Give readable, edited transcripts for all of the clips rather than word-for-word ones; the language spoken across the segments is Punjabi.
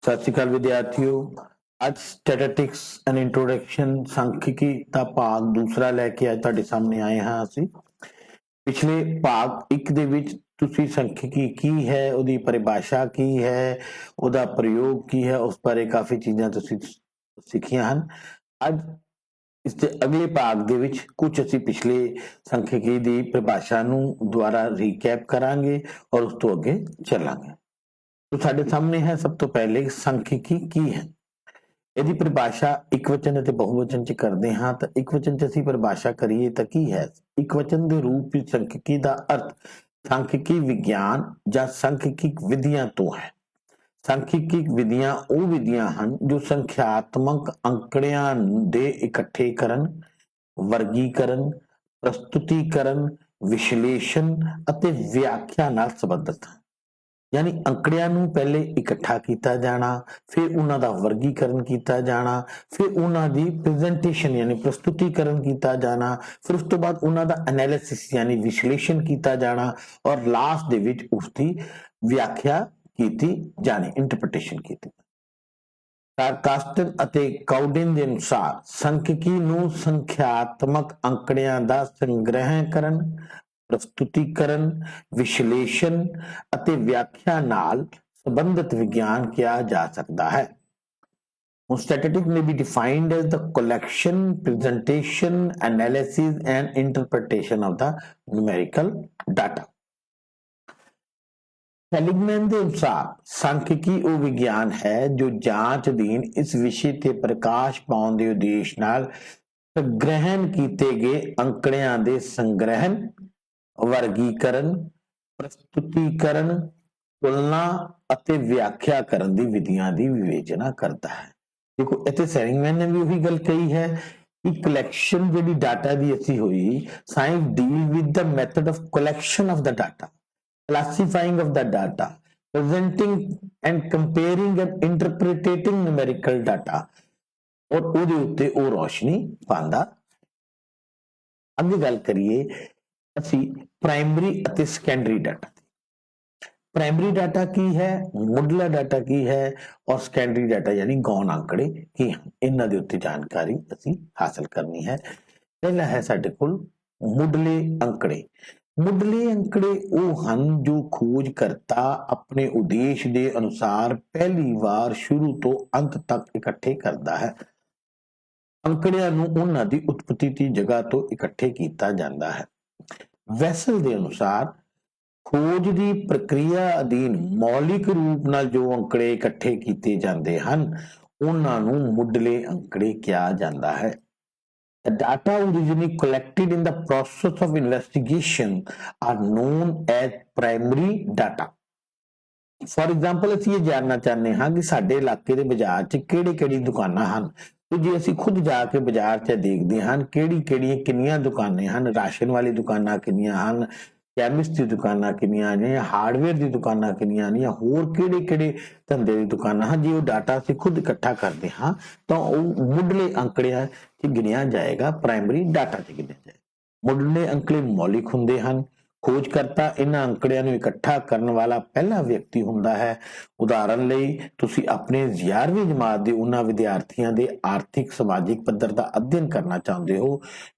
ਸਤਿ ਸ਼੍ਰੀ ਅਕਾਲ ਵਿਦਿਆਰਥੀਓ। ਅੱਜ ਸਟੈਟਿਸਟਿਕਸ ਐਂਡ ਇੰਟਰੋਡਕਸ਼ਨ सांख्यिकी ਦਾ ਭਾਗ ਦੂਸਰਾ ਲੈ ਕੇ ਅੱਜ ਤੁਹਾਡੇ ਸਾਹਮਣੇ ਆਏ ਹਾਂ। ਅਸੀਂ ਪਿਛਲੇ ਭਾਗ 1 ਦੇ ਵਿੱਚ ਤੁਸੀਂ सांख्यिकी ਕੀ ਹੈ, ਉਹਦੀ ਪਰਿਭਾਸ਼ਾ ਕੀ ਹੈ, ਉਹਦਾ ਪ੍ਰਯੋਗ ਕੀ ਹੈ, ਉਸ ਬਾਰੇ ਕਾਫੀ ਚੀਜ਼ਾਂ ਤੁਸੀਂ ਸਿੱਖੀਆਂ ਹਨ। ਅੱਜ ਇਸ ਦੇ ਅਗਲੇ ਭਾਗ ਦੇ ਵਿੱਚ ਕੁਝ ਅਸੀਂ ਪਿਛਲੇ सांख्यिकी ਦੀ ਪਰਿਭਾਸ਼ਾ ਨੂੰ ਦੁਬਾਰਾ ਰੀਕੈਪ ਕਰਾਂਗੇ ਔਰ ਉਸ ਤੋਂ ਅੱਗੇ ਚੱਲਾਂਗੇ। तो साढ़े सामने है सब तो पहले सांख्यिकी की है। यदि परिभाषा एक वचन ਅਤੇ ਬਹੁਵਚਨ ਚ ਕਰਦੇ ਹਾਂ ਤਾਂ ਇੱਕ ਵਚਨ ਚ ਅਸੀਂ परिभाषा ਕਰੀਏ ਤਾਂ ਕੀ ਹੈ। ਇੱਕ ਵਚਨ ਦੇ ਰੂਪ ਵਿੱਚ सांख्यिकी ਦਾ ਅਰਥ सांख्यिकी ਵਿਗਿਆਨ ਜਾਂ सांख्यिकी ਵਿਧੀਆਂ ਤੋਂ ਹੈ। सांख्यिकी ਵਿਧੀਆਂ ਉਹ ਵਿਧੀਆਂ ਹਨ ਜੋ ਸੰਖਿਆਤਮਕ ਅੰਕੜਿਆਂ ਦੇ ਇਕੱਠੇ ਕਰਨ, ਵਰਗੀਕਰਨ, ਪ੍ਰਸਤੁਤੀਕਰਨ, ਵਿਸ਼ਲੇਸ਼ਣ ਅਤੇ ਵਿਆਖਿਆ ਨਾਲ ਸੰਬੰਧਿਤ ਹਨ। यानी अंकड़ियां नूं पहले इकट्ठा किया जाना, फिर उन्हां दा वर्गीकरण किया जाना, फिर उन्हां दी प्रेजेंटेशन यानी प्रस्तुतिकरण किया जाना, फिर उस तो बाद उन्हां दा एनालिसिस यानी विश्लेषण किया जाना और लास्ट दे विच उसकी व्याख्या की जानी, इंटरप्रिटेशन की। सारकास्टन ਅਤੇ ਕਾउडिन ਦੇ ਅਨੁਸਾਰ सांख्यिकी ਨੂੰ ਸੰਖਿਆਤਮਕ ਅੰਕੜਿਆਂ ਦਾ ਸੰਗ੍ਰਹਿਕਰਨ, प्रस्तुतिकरण, विश्लेषण ਅਤੇ व्याख्या नाल संबंधित विज्ञान किया जा सकता है। Statistics may be defined as the collection, presentation, analysis and interpretation of the numerical data. Seligman के अनुसार सांख्यिकी वो विज्ञान है जो जांच अधीन इस विषय ते प्रकाश पाने के उद्देश्य नाल ग्रहण किए गए अंकड़ियां दे संग्रहण, वर्गीकरण, प्रस्तुतिकरण, तुलना ਅਤੇ ਵਿਆਖਿਆ ਕਰਨ ਦੀ ਵਿਧੀਆਂ ਦੀ ਵਿਵੇਚਨਾ ਕਰਦਾ ਹੈ। ਦੇਖੋ ਇੱਥੇ ਸੈਲਿਗਮੈਨ ਨੇ ਵੀ ਉਹੀ ਗੱਲ ਕਹੀ ਹੈ ਕਿ ਕਲੈਕਸ਼ਨ ਜਿਹੜੀ ਡਾਟਾ ਦੀ ਅਸੀਂ ਹੋਈ, science deal with the method of collection of the data, classifying of the data, presenting and comparing and interpreting numerical data ਔਰ ਉਹਦੇ ਉੱਤੇ ਉਹ ਰੋਸ਼ਨੀ ਪਾਉਂਦਾ। ਅੱਗੇ ਗੱਲ ਕਰੀਏ ਅਸੀਂ ਪ੍ਰਾਇਮਰੀ ਅਤੇ ਸੈਕੰਡਰੀ ਡਾਟਾ। प्राइमरी डाटा की है, मुढला डाटा की है और सैकेंडरी डाटा यानी गौण आंकड़े की हैं। इन्हां दे उत्ते जानकारी असीं हासिल करनी है। पहला है साडे कोल मुढले अंकड़े। मुढले अंकड़े वो हन जो खोजकर्ता अपने उद्देश्य के अनुसार पहली बार शुरू तो अंत तक इकट्ठे करता है। अंकड़ियां नूं उन्हां दी उत्पत्ति की जगह तो इकट्ठे किया जाता है। वैसल के अनुसार खोज की प्रक्रिया अधीन मौलिक रूप नाल जो अंकड़े इकट्ठे किए जाते हैं उन्होंने मुढले अंकड़े कहा जाता है। The data originally collected in the process of investigation are known as primary data. For example, ਅਸੀਂ ਇਹ ਜਾਣਨਾ ਚਾਹੁੰਦੇ ਹਾਂ ਕਿ ਸਾਡੇ ਇਲਾਕੇ ਦੇ ਬਾਜ਼ਾਰ 'ਚ ਕਿਹੜੀ-ਕਿਹੜੀ ਦੁਕਾਨਾਂ ਹਨ। ਤੇ ਜੇ ਅਸੀਂ ਖੁਦ ਜਾ ਕੇ ਬਾਜ਼ਾਰ 'ਚ ਦੇਖਦੇ ਹਾਂ ਕਿਹੜੀਆਂ ਕਿੰਨੀਆਂ ਦੁਕਾਨਾਂ ਹਨ, ਰਾਸ਼ਨ ਵਾਲੀ ਦੁਕਾਨਾਂ ਕਿੰਨੀਆਂ ਹਨ, ਕੈਮਿਸਟ ਦੀ ਦੁਕਾਨਾਂ ਕਿੰਨੀਆਂ ਨੇ, ਹਾਰਡਵੇਅਰ ਦੀ ਦੁਕਾਨਾਂ ਕਿੰਨੀਆਂ ਨੇ, ਹੋਰ ਕਿਹੜੇ-ਕਿਹੜੇ ਧੰਦੇ ਦੀ ਦੁਕਾਨਾਂ ਹਨ, ਜੇ ਉਹ ਡਾਟਾ ਅਸੀਂ ਖੁਦ ਇਕੱਠਾ ਕਰਦੇ ਹਾਂ ਤਾਂ ਉਹ ਮੁੱਢਲੇ ਅੰਕੜਿਆਂ 'ਚ ਗਿਣਿਆ ਜਾਏਗਾ, ਪ੍ਰਾਇਮਰੀ ਡਾਟਾ 'ਚ ਗਿਣਿਆ ਜਾਏਗਾ। ਮੁੱਢਲੇ ਅੰਕੜੇ ਮੌਲਿਕ ਹੁੰਦੇ ਹਨ। खोजकर्ता इन्हां अंकड़ियां नूं इकट्ठा करने वाला पहला व्यक्ति हुंदा है। उदाहरण लई तुसीं अपने 11वीं जमात दे उन्हां विद्यार्थियों के आर्थिक समाजिक पद्धर दा अध्ययन करना चाहुंदे हो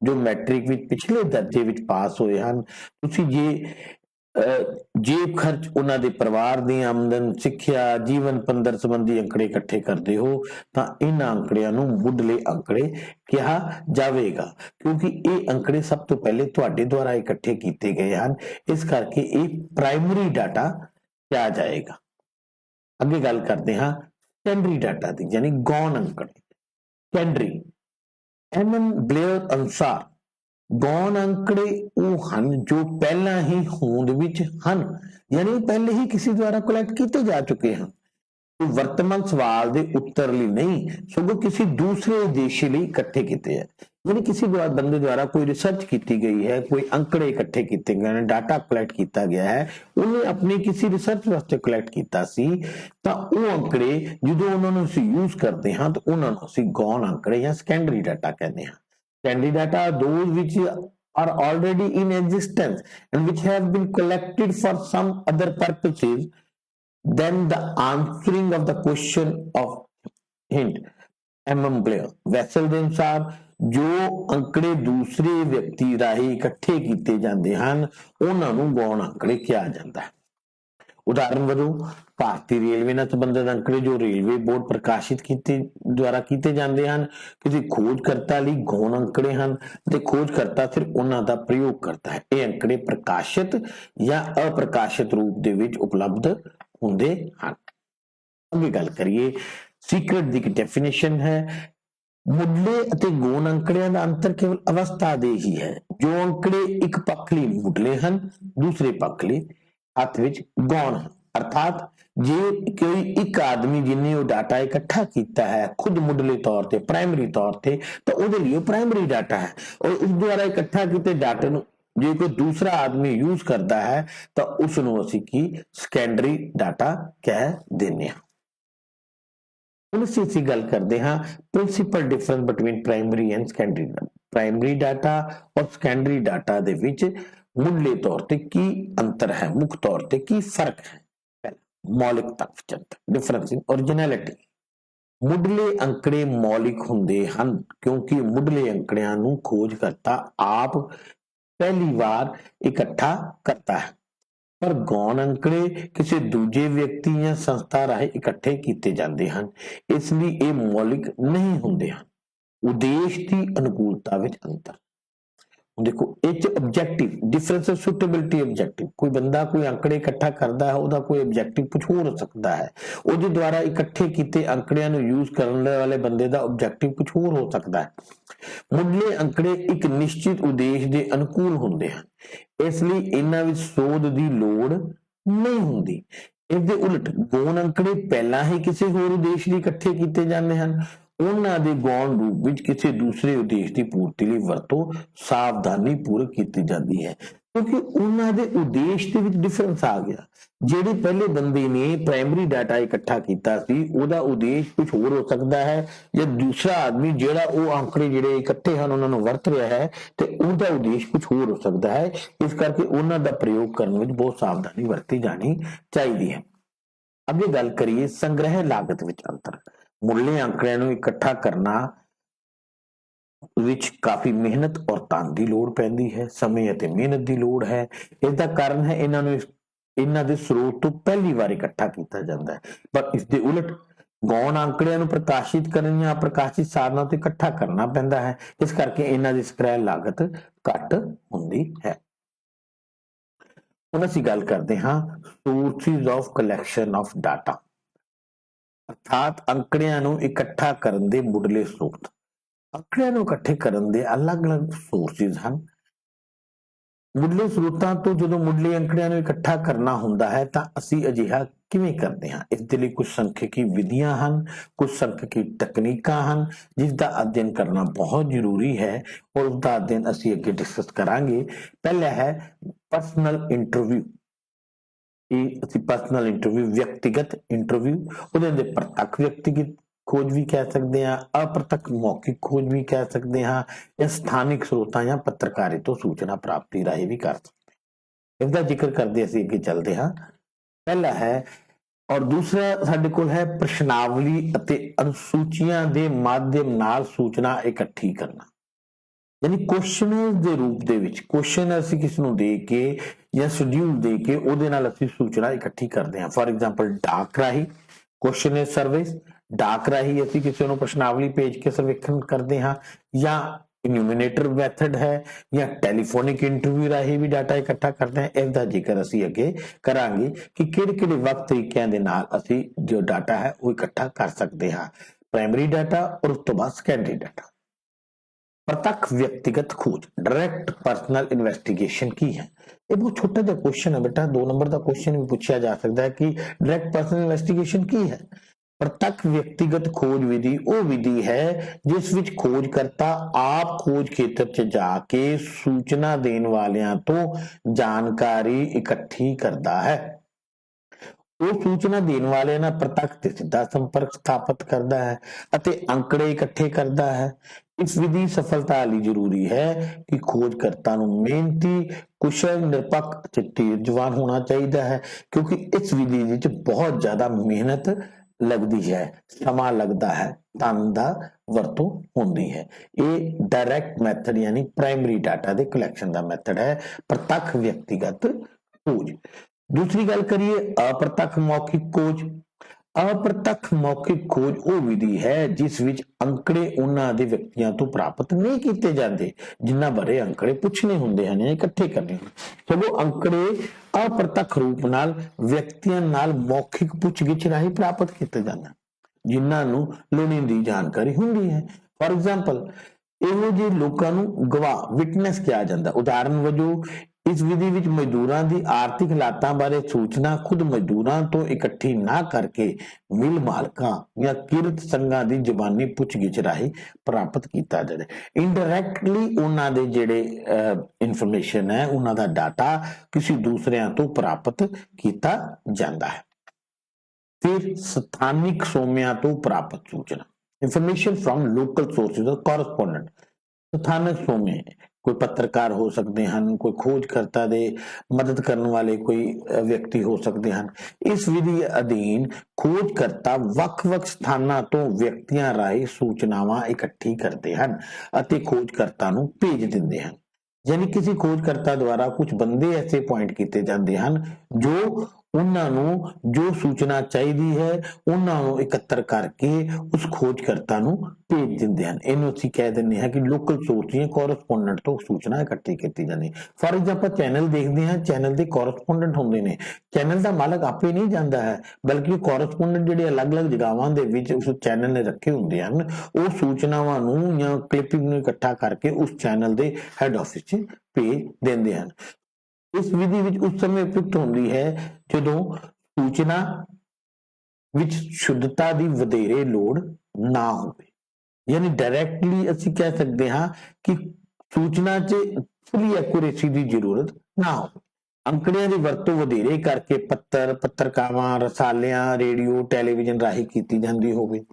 जो मैट्रिक विच पिछले दर्जे विच पास होए हन। तुसीं जे जेब खर्च उन्हां दे परिवार दी आमदन, सिक्ख्या, जीवन पंदर संबंधी अंकड़े इकट्ठे करते हो तो इन्हां अंकड़ियां नूं मुढले अंकड़े कहा जाएगा क्योंकि ये अंकड़े सब तो पहले तुहाडे द्वारा इकट्ठे किए गए हैं, इस करके ये प्राइमरी डाटा कहा जाएगा। अगे गल करते हैं सैकेंडरी डाटा की यानी गौण अंकड़े। सैकेंडरी एम ब्लेयर अनुसार गौण अंकड़े वो हन जो पहला ही होंद विच हन, यानी पहले ही किसी द्वारा कलैक्ट किए जा चुके हैं। तो वर्तमान सवाल के उत्तर लिए नहीं सगों किसी दूसरे उद्देश्य लिए इकट्ठे किए हैं। यानी किसी बंदे द्वारा कोई रिसर्च की गई है, कोई अंकड़े इकट्ठे किए गए हैं, डाटा कलैक्ट किया गया है, उन्हें अपनी किसी रिसर्च वास्ते कलैक्ट किया सी तो वो अंकड़े जो उन्होंने यूज करते हैं तो उन्होंने गौण अंकड़े या सैकेंडरी डाटा कहते हैं। Secondary data are those which are already in existence and which have been collected for some other purposes then the answering of the question of hint MM player vessel ਦੇ ਅਨੁਸਾਰ ਜੋ ਅੰਕੜੇ ਦੂਸਰੇ ਵਿਅਕਤੀ ਰਾਹੀਂ ਇਕੱਠੇ ਕੀਤੇ ਜਾਂਦੇ ਹਨ ਉਹਨਾਂ ਨੂੰ ਗੌਣ ਅੰਕੜੇ ਕਿਹਾ ਜਾਂਦਾ ਹੈ। उदाहरण वजों भारतीय रेलवे ਨਾਲ ਸੰਬੰਧਿਤ ਅੰਕੜੇ ਜੋ ਰੇਲਵੇ ਬੋਰਡ ਪ੍ਰਕਾਸ਼ਿਤ ਦੁਆਰਾ ਕੀਤੇ ਜਾਂਦੇ ਹਨ ਕਿਸੇ ਖੋਜਕਰਤਾ ਲਈ ਗੌਣ ਅੰਕੜੇ ਹਨ ਤੇ ਖੋਜਕਰਤਾ ਫਿਰ ਉਹਨਾਂ ਦਾ ਪ੍ਰਯੋਗ ਕਰਦਾ ਹੈ। ਇਹ ਅੰਕੜੇ ਪ੍ਰਕਾਸ਼ਿਤ ਜਾਂ ਅਪ੍ਰਕਾਸ਼ਿਤ ਰੂਪ ਦੇ ਵਿੱਚ ਉਪਲਬਧ ਹੁੰਦੇ ਹਨ। ਅੱਗੇ ਗੱਲ ਕਰੀਏ ਸੀਕ੍ਰੇਟ ਦੀ ਡੈਫੀਨੇਸ਼ਨ ਹੈ ਮੁੱਢਲੇ ਅਤੇ ਗੌਣ ਅੰਕੜਿਆਂ ਦਾ ਅੰਤਰ ਕੇਵਲ ਅਵਸਥਾ ਦੇ ਹੀ ਹੈ। ਜੋ ਅੰਕੜੇ ਇੱਕ ਪੱਖ ਲਈ ਮੁੱਢਲੇ ਹਨ ਦੂਸਰੇ ਪੱਖ ਲਈ ਹੱਥ ਵਿੱਚ गौण अर्थात जे कोई एक आदमी जिन्हें वो डाटा इकट्ठा किया है खुद मुढ़ले तौर पर प्राइमरी तौर पर तो वो लिए प्राइमरी डाटा है और उस द्वारा इकट्ठा किए डाटे जो कोई दूसरा आदमी यूज करता है तो उसनों असीं की सैकेंडरी डाटा कह देने हुण असीं गल करते हाँ principal difference between primary and secondary primary data और सैकेंडरी डाटा दे विच मुढ़ले तौर पर की अंतर है मुख्य तौर पर की फर्क है। मौलिक तत्व डिफरेंस इन ओरिजिनैलिटी मुढ़ले अंकड़े मौलिक हुंदे हन क्योंकि मुढ़ले अंकड़ियां नूं खोजकर्ता आप पहली बार इकट्ठा करता है पर गौण अंकड़े किसी दूजे व्यक्ति या संस्था राहे इकट्ठे किए जाते हैं इसलिए ये मौलिक नहीं हुंदे हन। उद्देश की अनुकूलता विच अंतर देखो एक ऑब्जेक्टिव डिफरेंस सुटेबिलिटी ऑब्जेक्टिव कोई बंदा कोई अंकड़े इकट्ठा करता है ਉਹਦਾ कोई ऑब्जेक्टिव कुछ हो सकता है ਉਹਦੇ द्वारा इकट्ठे किए अंकड़ियां ਨੂੰ यूज करने वाले बंदे ਦਾ ऑब्जेक्टिव कुछ ਹੋਰ हो सकता है। ਮੁੱਢਲੇ ਅੰਕੜੇ ਇੱਕ ਨਿਸ਼ਚਿਤ ਉਦੇਸ਼ ਦੇ ਅਨੁਕੂਲ ਹੁੰਦੇ ਹਨ ਇਸ ਲਈ ਇਹਨਾਂ ਵਿੱਚ ਸੋਧ ਦੀ ਲੋੜ ਨਹੀਂ ਹੁੰਦੀ। ਇਸ ਦੇ ਉਲਟ ਗੌਣ ਅੰਕੜੇ ਪਹਿਲਾਂ ਹੀ ਕਿਸੇ ਹੋਰ ਉਦੇਸ਼ ਲਈ ਇਕੱਠੇ ਕੀਤੇ ਜਾਂਦੇ ਹਨ ਉਹਨਾਂ ਦੇ ਗੌਣ ਰੂਪ ਵਿੱਚ ਕਿਸੇ ਦੂਸਰੇ ਉਦੇਸ਼ ਦੀ ਪੂਰਤੀ ਲਈ ਵਰਤੋਂ ਸਾਵਧਾਨੀ ਪੂਰਵਕ ਕੀਤੀ ਜਾਂਦੀ ਹੈ ਕਿਉਂਕਿ ਉਹਨਾਂ ਦੇ ਉਦੇਸ਼ ਦੇ ਵਿੱਚ ਡਿਫਰੈਂਸ ਆ ਗਿਆ। ਜਿਹੜੇ ਪਹਿਲੇ ਬੰਦੇ ਨੇ ਪ੍ਰਾਇਮਰੀ ਡਾਟਾ ਇਕੱਠਾ ਕੀਤਾ ਸੀ ਉਹਦਾ ਉਦੇਸ਼ ਕੁਝ ਹੋਰ ਹੋ ਸਕਦਾ ਹੈ ਜਾਂ ਦੂਸਰਾ ਆਦਮੀ ਜਿਹੜਾ ਉਹ ਅੰਕੜੇ ਜਿਹੜੇ ਇਕੱਠੇ ਹਨ ਉਹਨਾਂ ਨੂੰ ਵਰਤ ਰਿਹਾ ਹੈ ਤੇ ਉਹਦਾ ਉਦੇਸ਼ ਕੁਝ ਹੋਰ ਹੋ ਸਕਦਾ ਹੈ ਇਸ ਕਰਕੇ ਉਹਨਾਂ ਦਾ ਪ੍ਰਯੋਗ ਕਰਨ ਵਿੱਚ ਬਹੁਤ ਸਾਵਧਾਨੀ ਵਰਤੀ ਜਾਣੀ ਚਾਹੀਦੀ ਹੈ। ਅੱਗੇ ਗੱਲ ਕਰੀਏ ਸੰਗ੍ਰਹਿ ਲਾਗਤ ਵਿੱਚ ਅੰਤਰ ਮੁੱਢਲੇ ਅੰਕੜਿਆਂ ਨੂੰ ਇਕੱਠਾ ਕਰਨਾ ਵਿੱਚ ਕਾਫੀ ਮਿਹਨਤ ਔਰ ਧਨ ਦੀ ਲੋੜ ਪੈਂਦੀ ਹੈ ਸਮੇਂ ਅਤੇ ਮਿਹਨਤ ਦੀ ਲੋੜ ਹੈ। ਇਸ ਦਾ ਕਾਰਨ ਹੈ ਇਹਨਾਂ ਦੇ ਸਰੋਤ ਤੋਂ ਪਹਿਲੀ ਵਾਰ ਇਕੱਠਾ ਕੀਤਾ ਜਾਂਦਾ ਹੈ ਪਰ ਇਸ ਦੇ ਉਲਟ ਗੌਣ ਅੰਕੜਿਆਂ ਨੂੰ ਪ੍ਰਕਾਸ਼ਿਤ ਕਰਨ ਜਾਂ ਪ੍ਰਕਾਸ਼ਿਤ ਸਾਧਨਾਂ ਤੋਂ ਇਕੱਠਾ ਕਰਨਾ ਪੈਂਦਾ ਹੈ ਇਸ ਕਰਕੇ ਇਹਨਾਂ ਦੀ ਸੰਗ੍ਰਹਿ ਲਾਗਤ ਘੱਟ ਹੁੰਦੀ ਹੈ। ਹੁਣ ਅਸੀਂ ਗੱਲ ਕਰਦੇ ਹਾਂ sources of collection of data अर्थात अंकड़ियां नूं इकट्ठा करन दे मुढ़ले स्रोत अंकड़ियां नूं इकट्ठे करन दे अलग-अलग सोर्सेस हन। मुढ़ले स्रोतां तो जदों मुढ़ले अंकड़ियां नूं इकट्ठा करना हुंदा है तां असीं अजिहा किवें करदे हां इस दे लई कुछ संख्यकी विधियां हन कुछ संख्यकी तकनीकां हन जिसदा अध्ययन करना बहुत जरूरी है और उसका अध्ययन असीं अगे डिस्कस करांगे। पहला है पर्सनल इंटरव्यू पर्सनल इंटरव्यू व्यक्तिगत इंटरव्यू ਉਹਦੇ ਪ੍ਰਤੱਖ ਵਿਅਕਤੀਗਤ ਖੋਜ ਵੀ ਕਹਿ ਸਕਦੇ ਹਾਂ ਅਪ੍ਰਤੱਖ ਮੌਖਿਕ ਖੋਜ ਵੀ ਕਹਿ ਸਕਦੇ ਹਾਂ ਜਾਂ ਸਥਾਨਿਕ ਸਰੋਤਾਂ ਜਾਂ ਪੱਤਰਕਾਰੀ ਤੋਂ ਸੂਚਨਾ ਪ੍ਰਾਪਤੀ ਰਾਹੀਂ ਵੀ ਕਰ ਸਕਦੇ ਹਾਂ। ਇਸ ਦਾ ਜ਼ਿਕਰ ਕਰਦੇ ਅਸੀਂ ਅੱਗੇ ਚੱਲਦੇ ਹਾਂ। ਪਹਿਲਾ ਹੈ ਔਰ ਦੂਸਰਾ ਸਾਡੇ ਕੋਲ ਹੈ ਪ੍ਰਸ਼ਨਾਵਲੀ ਅਤੇ ਅਨੁਸੂਚੀਆਂ ਦੇ ਮਾਧਿਅਮ ਨਾਲ ਸੂਚਨਾ ਇਕੱਠੀ ਕਰਨਾ यानी क्वेश्चन के रूप दे विच क्वेश्चन असीं किस नूं दे के या शेड्यूल दे के उहदे नाल असीं सूचना इकट्ठी करते हैं। फॉर एग्जांपल डाक राही क्वेश्चन सर्विस डाक राही असीं किसी नूं प्रश्नावली भेज के सर्वेखण करते हैं या इन्यूमिनेटर मैथड है या टैलीफोनिक इंटरव्यू राही भी डाटा इकट्ठा करते हैं। इसका जिक्र असीं अगे करांगे कि किहड़े-किहड़े वक्त तरीकिਆਂ ਦੇ ਨਾਲ असीं जो डाटा है वो इकट्ठा कर सकते हैं प्राइमरी डाटा और उस तो बाद सैकेंडरी डाटा। प्रत्यक्ष व्यक्तिगत खोज डायरेक्ट पर्सनल इन्वेस्टिगेशन की है ये बहुत छोटा सा क्वेश्चन है बेटा 2 नंबर का क्वेश्चन भी पूछा जा सकता है कि डायरेक्ट पर्सनल इन्वेस्टिगेशन की है। प्रत्यक्ष व्यक्तिगत खोज विधि वो विधि है जिस विच खोजकर्ता आप खोज खेतर च जाके सूचना देने वालियां तो जानकारी इकट्ठी करता है ਉਹ ਸੂਚਨਾ ਦੇਣ ਵਾਲੇ ਨਾਲ ਪ੍ਰਤੱਖ ਤੇ ਸਿੱਧਾ ਸੰਪਰਕ ਸਥਾਪਿਤ ਕਰਦਾ ਹੈ ਅਤੇ ਅੰਕੜੇ ਇਕੱਠੇ ਕਰਦਾ ਹੈ। ਇਸ ਵਿਧੀ ਸਫਲਤਾ ਲਈ ਜ਼ਰੂਰੀ ਹੈ ਕਿ ਖੋਜਕਰਤਾ ਨੂੰ ਮਿਹਨਤੀ, ਕੁਸ਼ਲ, ਨਿਰਪੱਖ ਅਤੇ ਧੀਰਜਵਾਨ ਹੋਣਾ ਚਾਹੀਦਾ ਹੈ, ਕਿਉਂਕਿ ਇਸ ਵਿਧੀ ਵਿੱਚ ਬਹੁਤ ਜ਼ਿਆਦਾ ਮਿਹਨਤ ਲੱਗਦੀ ਹੈ, ਸਮਾਂ ਲੱਗਦਾ ਹੈ, ਧਨ ਦਾ ਵਰਤੋਂ ਹੁੰਦੀ ਹੈ। ਇਹ ਡਾਇਰੈਕਟ ਮੈਥਡ ਯਾਨੀ ਪ੍ਰਾਇਮਰੀ ਡਾਟਾ ਦੇ ਕਲੈਕਸ਼ਨ ਦਾ ਮੈਥਡ ਹੈ, ਪ੍ਰਤੱਖ ਵਿਅਕਤੀਗਤ ਖੋਜ। दूसरी गल करिए अप्रत्यक्ष मौखिक खोज। अप्रत्यक्ष मौखिक खोज ਉਹ ਵਿਧੀ ਹੈ ਜਿਸ ਵਿੱਚ ਅੰਕੜੇ ਉਹਨਾਂ ਦੇ ਵਿਅਕਤੀਆਂ ਤੋਂ ਪ੍ਰਾਪਤ ਨਹੀਂ ਕੀਤੇ ਜਾਂਦੇ ਜਿਨ੍ਹਾਂ ਬਾਰੇ ਅੰਕੜੇ ਪੁੱਛਣੇ ਹੁੰਦੇ ਹਨ ਜਾਂ ਇਕੱਠੇ ਕਰਨੇ ਹਨ, ਸਗੋਂ ਅੰਕੜੇ ਅਪ੍ਰਤੱਖ ਰੂਪ ਨਾਲ ਵਿਅਕਤੀਆਂ ਨਾਲ ਮੌਖਿਕ ਪੁੱਛਗਿੱਛ ਰਾਹੀਂ ਪ੍ਰਾਪਤ ਕੀਤੇ ਜਾਂਦੇ ਹਨ ਜਿਨ੍ਹਾਂ ਨੂੰ ਲੋੜੀਂਦੀ ਜਾਣਕਾਰੀ ਹੁੰਦੀ ਹੈ। ਫॉर एग्जांपल ਇਹੋ ਜਿਹੇ ਲੋਕਾਂ ਨੂੰ ਗਵਾਹ ਵਿਟਨੈਸ ਕਿਹਾ ਜਾਂਦਾ। ਉਦਾਹਰਨ ਵਜੋਂ ਇਸ ਵਿਧੀ ਵਿੱਚ ਮਜ਼ਦੂਰਾਂ ਦੀ ਆਰਥਿਕ ਹਾਲਾਤਾਂ ਬਾਰੇ ਸੂਚਨਾ ਖੁਦ ਮਜ਼ਦੂਰਾਂ ਤੋਂ ਇਕੱਠੀ ਨਾ ਕਰਕੇ ਮਿਲ ਮਾਲਕਾਂ ਜਾਂ ਕਿਰਤ ਸੰਘਾਂ ਦੀ ਜ਼ਬਾਨੀ ਪੁੱਛਗਿੱਛ ਰਾਹੀਂ ਪ੍ਰਾਪਤ ਕੀਤਾ ਜਾਂਦਾ। ਇਨਡਾਇਰੈਕਟਲੀ ਉਹਨਾਂ ਦੇ ਜਿਹੜੇ ਇਨਫੋਰਮੇਸ਼ਨ ਹੈ, ਉਹਨਾਂ ਦਾ ਡਾਟਾ ਕਿਸੇ ਦੂਸਰਿਆਂ ਤੋਂ ਪ੍ਰਾਪਤ ਕੀਤਾ ਜਾਂਦਾ ਹੈ। फिर स्थानिक सोमिया तो प्राप्त सूचना, इंफॉर्मेशन फ्रॉम लोकल सोर्सेज और कॉरस्पोंडेंट। स्थानिक सोमे कोई पत्रकार हो सकते हैं, कोई खोजकर्ता दे मदद करने वाले कोई व्यक्ति हो सकते हैं। इस विधि अधीन खोजकर्ता ਵੱਖ-ਵੱਖ ਸਥਾਨਾਂ ਤੋਂ ਵਿਅਕਤੀਆਂ ਰਾਹੀਂ ਸੂਚਨਾਵਾਂ ਇਕੱਠੀ ਕਰਦੇ ਹਨ ਅਤੇ ਖੋਜਕਰਤਾ ਨੂੰ ਭੇਜ ਦਿੰਦੇ ਹਨ। यानी किसी खोजकर्ता द्वारा कुछ बंदे ऐसे पॉइंट किए जाते हैं जो उन्होंने जो सूचना चाहिए है उन्होंने इकट्ठा करके उस खोजकर्ता ਨੂੰ ਭੇਜ ਦਿੰਦੇ ਹਨ। ਇਹਨੂੰ ਅਸੀਂ ਕਹਿ ਦਿੰਦੇ ਹਾਂ ਕਿ ਲੋਕਲ ਸੋਰਸ ਜਾਂ ਕੋਰਸਪੋਂਡੈਂਟ ਤੋਂ ਸੂਚਨਾ ਇਕੱਠੀ ਕੀਤੀ ਜਾਂਦੀ। ਫॉर एग्जांपल ਚੈਨਲ ਦੇਖਦੇ ਹਾਂ, ਚੈਨਲ ਦੇ ਕੋਰਸਪੋਂਡੈਂਟ ਹੁੰਦੇ ਨੇ। ਚੈਨਲ ਦਾ ਮਾਲਕ ਆਪੇ ਨਹੀਂ ਜਾਂਦਾ ਹੈ, ਬਲਕਿ ਕੋਰਸਪੋਂਡੈਂਟ ਜਿਹੜੇ ਅਲੱਗ-ਅਲੱਗ ਜਗ੍ਹਾਵਾਂ ਦੇ ਵਿੱਚ ਉਸ ਚੈਨਲ ਨੇ ਰੱਖੇ ਹੁੰਦੇ ਹਨ, ਉਹ ਸੂਚਨਾਵਾਂ ਨੂੰ ਜਾਂ ਕਲਿੱਪਿੰਗ ਨੂੰ ਇਕੱਠਾ ਕਰਕੇ ਉਸ ਚੈਨਲ ਦੇ ਹੈਡ ਆਫਿਸ 'ਚ ਭੇਜ ਦਿੰਦੇ ਹਨ। ਇਸ ਵਿਧੀ ਵਿੱਚ ਉਸ ਸਮੇਂ ਉਪਯੁਕਤ ਹੁੰਦੀ ਹੈ ਜਦੋਂ ਸੂਚਨਾ ਵਿੱਚ ਸ਼ੁੱਧਤਾ ਦੀ ਵਧੇਰੇ ਲੋੜ ਨਾ ਹੋਵੇ। यानी डायरेक्टली ਅਸੀਂ ਕਹਿ ਸਕਦੇ ਹਾਂ ਕਿ ਸੂਚਨਾ 'ਚ ਫੁੱਲੀ ਐਕੂਰੇਸੀ ਦੀ ਜ਼ਰੂਰਤ ਨਾ ਹੋਵੇ। ਅੰਕੜਿਆਂ ਦੀ ਵਰਤੋਂ ਵਧੇਰੇ ਕਰਕੇ ਪੱਤਰਕਾਵਾਂ, ਰਸਾਲਿਆਂ, ਰੇਡੀਓ, ਟੈਲੀਵਿਜ਼ਨ ਰਾਹੀਂ ਕੀਤੀ ਜਾਂਦੀ ਹੋਵੇ।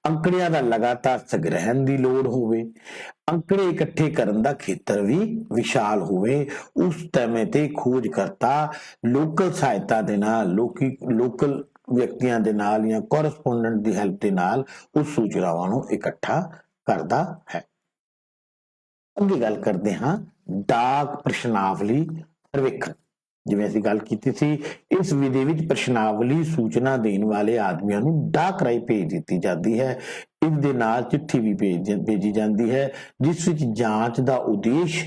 ਅੰਕੜਿਆਂ ਦਾ ਲਗਾਤਾਰ ਸੰਗ੍ਰਹਿਣ ਦੀ ਲੋੜ ਹੋਵੇ। ਅੰਕੜੇ ਇਕੱਠੇ ਕਰਨ ਦਾ ਖੇਤਰ ਵੀ ਵਿਸ਼ਾਲ ਹੋਵੇ। ਉਸ ਸਮੇਂ ਤੇ ਖੋਜਕਰਤਾ ਲੋਕਲ ਸਹਾਇਤਾ ਦੇ ਨਾਲ ਲੋਕਲ ਵਿਅਕਤੀਆਂ ਦੇ ਨਾਲ ਜਾਂ ਕੋਰਸਪੋਂਡੈਂਟ ਦੀ ਹੈਲਪ ਦੇ ਨਾਲ ਉਸ ਸੂਚਨਾਵਾਂ ਨੂੰ ਇਕੱਠਾ ਕਰਦਾ ਹੈ। ਅੱਗੇ ਗੱਲ ਕਰਦੇ ਹਾਂ ਡਾਕ ਪ੍ਰਸ਼ਨਾਵਲੀ ਸਰਵੇਖਣ। ਜਿਵੇਂ ਅਸੀਂ ਗੱਲ ਕੀਤੀ ਸੀ, ਇਸ ਵਿਧੀ ਵਿੱਚ ਪ੍ਰਸ਼ਨਾਵਲੀ ਸੂਚਨਾ ਦੇਣ ਵਾਲੇ ਆਦਮੀਆਂ ਨੂੰ ਡਾਕ ਰਾਹੀਂ ਭੇਜ ਦਿੱਤੀ ਜਾਂਦੀ ਹੈ। ਇਸ ਦੇ ਨਾਲ ਚਿੱਠੀ ਵੀ ਭੇਜੀ ਜਾਂਦੀ ਹੈ ਜਿਸ ਵਿੱਚ ਜਾਂਚ ਦਾ ਉਦੇਸ਼